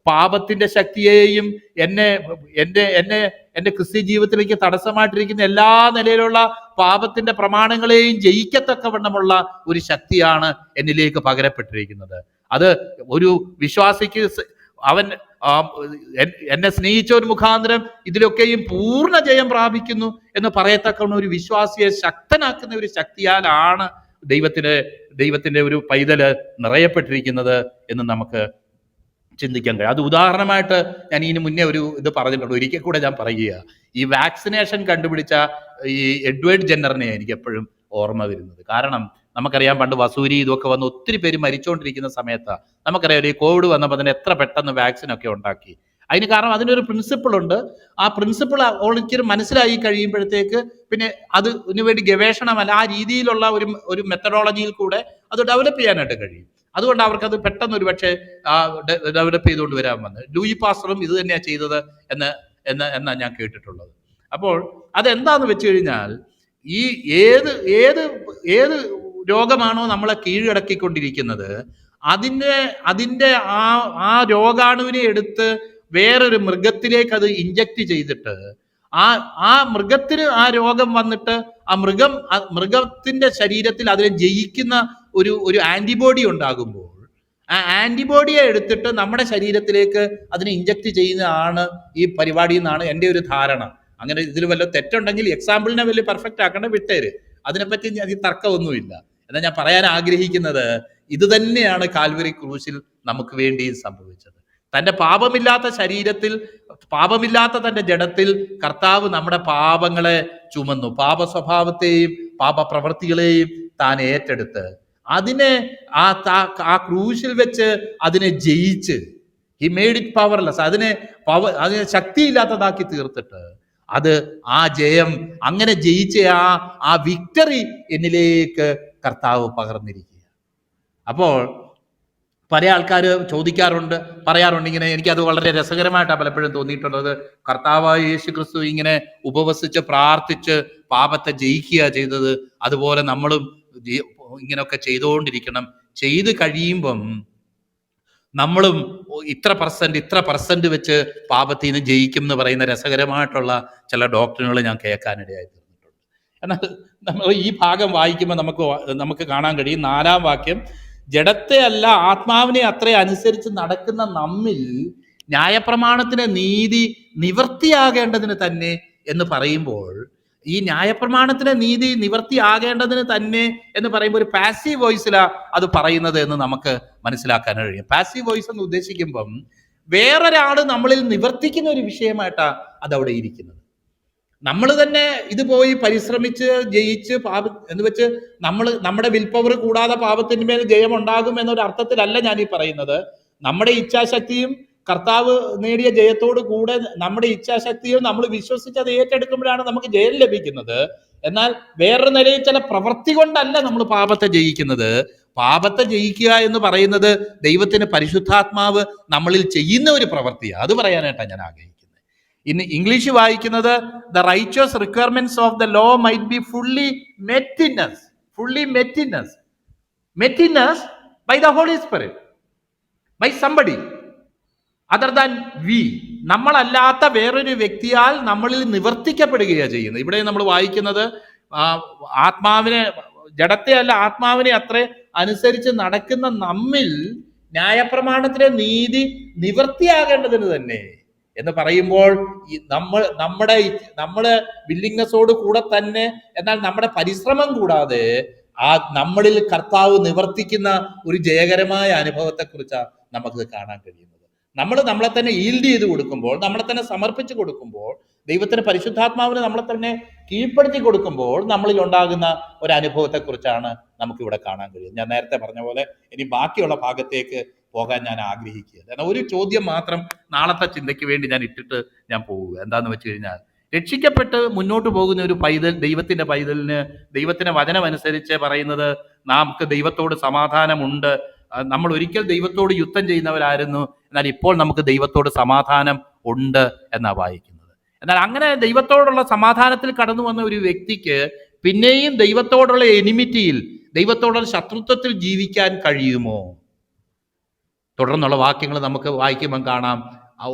പാപത്തിന്റെ ശക്തിയെയും എന്റെ ക്രിസ്ത്യ ജീവിതത്തിലേക്ക് തടസ്സമായിട്ടിരിക്കുന്ന എല്ലാ നിലയിലുള്ള പാപത്തിന്റെ പ്രമാണങ്ങളെയും ജയിക്കത്തക്കവണ്ണമുള്ള ഒരു ശക്തിയാണ് എന്നിലേക്ക് പകരപ്പെട്ടിരിക്കുന്നത്. അത് ഒരു വിശ്വാസിക്ക് അവൻ എന്നെ സ്നേഹിച്ച ഒരു മുഖാന്തരം ഇതിലൊക്കെയും പൂർണ്ണ ജയം പ്രാപിക്കുന്നു എന്ന് പറയത്തക്കവണ്ണം ഒരു വിശ്വാസിയെ ശക്തനാക്കുന്ന ഒരു ശക്തിയാലാണ് ദൈവത്തിന്റെ ഒരു പൈതല് നിറയപ്പെട്ടിരിക്കുന്നത് എന്ന് നമുക്ക് ചിന്തിക്കാൻ കഴിയും. അത് ഉദാഹരണമായിട്ട് ഞാൻ ഇതിന് മുന്നേ ഒരു ഇത് പറഞ്ഞിട്ടുണ്ട്, ഒരിക്കൽ കൂടെ ഞാൻ പറയുക. ഈ വാക്സിനേഷൻ കണ്ടുപിടിച്ച ഈ എഡ്വേർഡ് ജെന്നറിനെ എനിക്ക് എപ്പോഴും ഓർമ്മ വരുന്നത്. കാരണം നമുക്കറിയാം, പണ്ട് വസൂരി ഇതൊക്കെ വന്ന് ഒത്തിരി പേര് മരിച്ചുകൊണ്ടിരിക്കുന്ന സമയത്താണ് നമുക്കറിയാം ഈ കോവിഡ് വന്നപ്പോൾ തന്നെ എത്ര പെട്ടെന്ന് വാക്സിനൊക്കെ ഉണ്ടാക്കി. അതിന് കാരണം അതിനൊരു പ്രിൻസിപ്പിൾ ഉണ്ട്. ആ പ്രിൻസിപ്പിൾ ഒരിക്കലും മനസ്സിലായി കഴിയുമ്പോഴത്തേക്ക് പിന്നെ അതിനു വേണ്ടി ഗവേഷണമല്ല, ആ രീതിയിലുള്ള ഒരു മെത്തഡോളജിയിൽ കൂടെ അത് ഡെവലപ്പ് ചെയ്യാനായിട്ട് കഴിയും. അതുകൊണ്ട് അവർക്കത് പെട്ടെന്ന് ഒരു പക്ഷേ ഡെവലപ്പ് ചെയ്തുകൊണ്ട് വരാൻ വന്നത്. ലൂയി പാസ്റ്ററും ഇത് തന്നെയാണ് ചെയ്തത് എന്നാണ് ഞാൻ കേട്ടിട്ടുള്ളത്. അപ്പോൾ അതെന്താന്ന് വെച്ച് കഴിഞ്ഞാൽ, ഈ ഏത് രോഗമാണോ നമ്മളെ കീഴടക്കിക്കൊണ്ടിരിക്കുന്നത്, അതിൻ്റെ ആ രോഗാണുവിനെ എടുത്ത് വേറൊരു മൃഗത്തിലേക്ക് അത് ഇഞ്ചക്ട് ചെയ്തിട്ട് ആ മൃഗത്തിന് ആ രോഗം വന്നിട്ട് ആ മൃഗത്തിന്റെ ശരീരത്തിൽ അതിനെ ജയിക്കുന്ന ഒരു ആന്റിബോഡി ഉണ്ടാകുമ്പോൾ ആ ആന്റിബോഡിയെ എടുത്തിട്ട് നമ്മുടെ ശരീരത്തിലേക്ക് അതിനെ ഇഞ്ചക്ട് ചെയ്യുന്നതാണ് ഈ പരിപാടി എന്നാണ് എൻ്റെ ഒരു ധാരണ. അങ്ങനെ ഇതിൽ വല്ല തെറ്റുണ്ടെങ്കിൽ എക്സാമ്പിളിനെ വലിയ പെർഫെക്റ്റ് ആക്കേണ്ട വിട്ടേര്, അതിനെപ്പറ്റി അതിൽ തർക്കമൊന്നുമില്ല. എന്നാൽ ഞാൻ പറയാൻ ആഗ്രഹിക്കുന്നത് ഇത് തന്നെയാണ് കാൽവരി ക്രൂശിൽ നമുക്ക് വേണ്ടി സംഭവിച്ചത്. തൻ്റെ പാപമില്ലാത്ത ശരീരത്തിൽ, പാപമില്ലാത്ത തൻ്റെ ജഡത്തിൽ കർത്താവ് നമ്മുടെ പാപങ്ങളെ ചുമന്നു. പാപ സ്വഭാവത്തെയും പാപ പ്രവൃത്തികളെയും താൻ ഏറ്റെടുത്ത് അതിനെ ആ ക്രൂശിൽ വെച്ച് അതിനെ ജയിച്ച്, ഹി മെയ്ഡ് ഇറ്റ് പവർലെസ്, അതിനെ ശക്തിയില്ലാത്തതാക്കി തീർത്തിട്ട് ആ ജയം, അങ്ങനെ ജയിച്ച ആ വിക്ടറി എന്നിലേക്ക് കർത്താവ് പകർന്നിരിക്കുക. അപ്പോൾ പല ആൾക്കാർ ചോദിക്കാറുണ്ട്, പറയാറുണ്ട് ഇങ്ങനെ. എനിക്കത് വളരെ രസകരമായിട്ടാണ് പലപ്പോഴും തോന്നിയിട്ടുള്ളത്. കർത്താവായ യേശു ക്രിസ്തു ഇങ്ങനെ ഉപവസിച്ച് പ്രാർത്ഥിച്ച് പാപത്തെ ജയിക്കുക ചെയ്തത്, അതുപോലെ നമ്മളും ഇങ്ങനെയൊക്കെ ചെയ്തുകൊണ്ടിരിക്കണം. ചെയ്ത് കഴിയുമ്പം നമ്മളും ഇത്ര പെർസെന്റ് വെച്ച് പാപത്തിൽ നിന്ന് ജയിക്കും എന്ന് പറയുന്ന രസകരമായിട്ടുള്ള ചില ഡോക്ടറുകൾ ഞാൻ കേൾക്കാനിടയായി തീർന്നിട്ടുണ്ട്. എന്നാൽ നമ്മൾ ഈ ഭാഗം വായിക്കുമ്പോൾ നമുക്ക് കാണാൻ കഴിയും, 4-ാം വാക്യം, ജഡത്തെ അല്ല ആത്മാവിനെ അത്ര അനുസരിച്ച് നടക്കുന്ന നമ്മിൽ ന്യായപ്രമാണത്തിന് നീതി നിവൃത്തിയാകേണ്ടതിന് തന്നെ എന്ന് പറയുമ്പോൾ, ഈ ന്യായപ്രമാണത്തിന് നീതി നിവൃത്തിയാകേണ്ടതിന് തന്നെ എന്ന് പറയുമ്പോൾ ഒരു പാസീവ് വോയിസിലാണ് അത് പറയുന്നത് എന്ന് നമുക്ക് മനസ്സിലാക്കാൻ കഴിയും. പാസീവ് വോയിസ് എന്ന് ഉദ്ദേശിക്കുമ്പം വേറൊരാൾ നമ്മളിൽ നിവർത്തിക്കുന്ന ഒരു വിഷയമായിട്ടാണ് അതവിടെ ഇരിക്കുന്നത്. നമ്മൾ തന്നെ ഇത് പോയി പരിശ്രമിച്ച് ജയിച്ച് എന്ന് വെച്ച് നമ്മുടെ വിൽ പവർ കൂടാതെ പാപത്തിന് മേൽ ജയം ഉണ്ടാകും എന്നൊരു അർത്ഥത്തിലല്ല ഞാൻ ഈ പറയുന്നത്. നമ്മുടെ ഇച്ഛാശക്തിയും കർത്താവ് നേടിയ ജയത്തോട് കൂടെ നമ്മുടെ ഇച്ഛാശക്തിയും നമ്മൾ വിശ്വസിച്ച് അത് ഏറ്റെടുക്കുമ്പോഴാണ് നമുക്ക് ജയം ലഭിക്കുന്നത്. എന്നാൽ വേറൊരു നിലയിൽ ചില പ്രവൃത്തി കൊണ്ടല്ല നമ്മൾ പാപത്തെ ജയിക്കുന്നത്. പാപത്തെ ജയിക്കുക എന്ന് പറയുന്നത് ദൈവത്തിന് പരിശുദ്ധാത്മാവ് നമ്മളിൽ ചെയ്യുന്ന ഒരു പ്രവൃത്തിയാണ്. അത് പറയാനായിട്ടാണ് ഞാൻ ആഗ്രഹിക്കുന്നത്. ഇന്ന് ഇംഗ്ലീഷ് വായിക്കുന്നത് the righteous requirements of the law might be fully met in us, by the Holy Spirit, by somebody other than we. നമ്മളല്ലാത്ത വേറൊരു വ്യക്തിയാൽ നമ്മളിൽ നിവർത്തിക്കപ്പെടുകയാണ് ചെയ്യുന്നത്. ഇവിടെ നമ്മൾ വായിക്കുന്നത് ആത്മാവിനെ, ജഡത്തെ അല്ല ആത്മാവിനെ അത്ര അനുസരിച്ച് നടക്കുന്ന നമ്മിൽ ന്യായപ്രമാണത്തിലെ നീതി നിവൃത്തിയാകേണ്ടതിന് തന്നെ എന്ന് പറയുമ്പോൾ നമ്മുടെ വില്ലിങ്നെസ്സോട് കൂടെ തന്നെ, എന്നാൽ നമ്മുടെ പരിശ്രമം കൂടാതെ നമ്മളിൽ കർത്താവ് നിവർത്തിക്കുന്ന ഒരു ജയകരമായ അനുഭവത്തെക്കുറിച്ചാണ് നമുക്കിത് കാണാൻ കഴിയുന്നത്. നമ്മളെ തന്നെ ഈൽഡ് ചെയ്ത് കൊടുക്കുമ്പോൾ, നമ്മളെ തന്നെ സമർപ്പിച്ച് കൊടുക്കുമ്പോൾ, ദൈവത്തിന് പരിശുദ്ധാത്മാവിന് നമ്മളെ തന്നെ കീഴ്പ്പെടുത്തി കൊടുക്കുമ്പോൾ നമ്മളിൽ ഉണ്ടാകുന്ന ഒരു അനുഭവത്തെക്കുറിച്ചാണ് നമുക്കിവിടെ കാണാൻ കഴിയുന്നത്. ഞാൻ നേരത്തെ പറഞ്ഞ പോലെ ഇനി ബാക്കിയുള്ള ഭാഗത്തേക്ക് പോകാൻ ഞാൻ ആഗ്രഹിക്കുകയില്ല. എന്നാൽ ഒരു ചോദ്യം മാത്രം നാളത്തെ ചിന്തയ്ക്ക് വേണ്ടി ഞാൻ ഇട്ടിട്ട് ഞാൻ പോവുക. എന്താന്ന് വെച്ച് കഴിഞ്ഞാൽ, രക്ഷിക്കപ്പെട്ട് മുന്നോട്ട് പോകുന്ന ഒരു പൈതൽ, ദൈവത്തിന്റെ പൈതലിന് ദൈവത്തിന്റെ വചനമനുസരിച്ച് പറയുന്നത് നമുക്ക് ദൈവത്തോട് സമാധാനമുണ്ട്. നമ്മൾ ഒരിക്കൽ ദൈവത്തോട് യുദ്ധം ചെയ്യുന്നവരായിരുന്നു, എന്നാൽ ഇപ്പോൾ നമുക്ക് ദൈവത്തോട് സമാധാനം ഉണ്ട് എന്നാണ് വായിക്കുന്നത്. എന്നാൽ അങ്ങനെ ദൈവത്തോടുള്ള സമാധാനത്തിൽ കടന്നു വന്ന ഒരു വ്യക്തിക്ക് പിന്നെയും ദൈവത്തോടുള്ള എനിമിറ്റിയിൽ, ദൈവത്തോടുള്ള ശത്രുത്വത്തിൽ ജീവിക്കാൻ കഴിയുമോ? തുടർന്നുള്ള വാക്യങ്ങൾ നമുക്ക് വായിക്കുമ്പം കാണാം,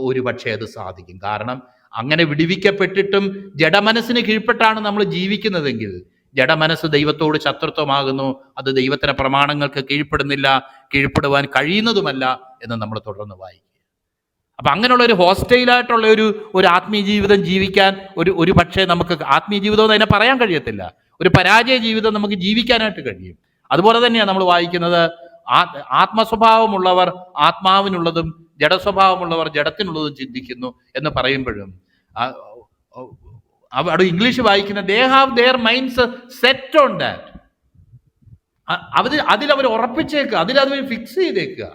ഒരു പക്ഷേ അത് സാധിക്കും. കാരണം അങ്ങനെ വിടുവിക്കപ്പെട്ടിട്ടും ജഡമനസ്സിന് കീഴ്പ്പെട്ടാണ് നമ്മൾ ജീവിക്കുന്നതെങ്കിൽ, ജഡമനസ്സ് ദൈവത്തോട് ശത്രുത്വമാകുന്നു, അത് ദൈവത്തിന്റെ പ്രമാണങ്ങൾക്ക് കീഴ്പ്പെടുന്നില്ല, കീഴ്പ്പെടുവാൻ കഴിയുന്നതുമല്ല എന്ന് നമ്മൾ തുടർന്ന് വായിക്കുക. അപ്പം അങ്ങനെയുള്ള ഒരു ഹോസ്റ്റൈലായിട്ടുള്ള ഒരു ആത്മീയ ജീവിതം ജീവിക്കാൻ ഒരു പക്ഷേ നമുക്ക് ആത്മീയ ജീവിതം എന്ന് അതിനെ പറയാൻ കഴിയത്തില്ല, ഒരു പരാജയ ജീവിതം നമുക്ക് ജീവിക്കാനായിട്ട് കഴിയും. അതുപോലെ തന്നെയാണ് നമ്മൾ വായിക്കുന്നത്, ആത്മസ്വഭാവമുള്ളവർ ആത്മാവിനുള്ളതും ജഡസ്വഭാവമുള്ളവർ ജഡത്തിനുള്ളതും ചിന്തിക്കുന്നു എന്ന് പറയുമ്പോഴും അവിടെ ഇംഗ്ലീഷ് വായിക്കുന്ന they have their minds set on that. അതിലവർ ഉറപ്പിച്ചേക്കുക, അതിലവർ ഫിക്സ് ചെയ്തേക്കുക.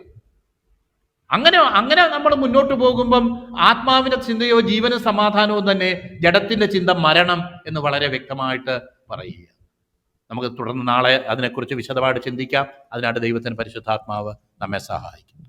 അങ്ങനെ നമ്മൾ മുന്നോട്ട് പോകുമ്പം ആത്മാവിന്റെ ചിന്തയോ ജീവനും സമാധാനവും തന്നെ ജഡത്തിന്റെ ചിന്ത മരണം എന്ന് വളരെ വ്യക്തമായിട്ട് പറയുക. നമുക്ക് തുടർന്ന് നാളെ അതിനെക്കുറിച്ച് വിശദമായിട്ട് ചിന്തിക്കാം. അതിനായിട്ട് ദൈവത്തിന് പരിശുദ്ധാത്മാവ് നമ്മെ സഹായിക്കും.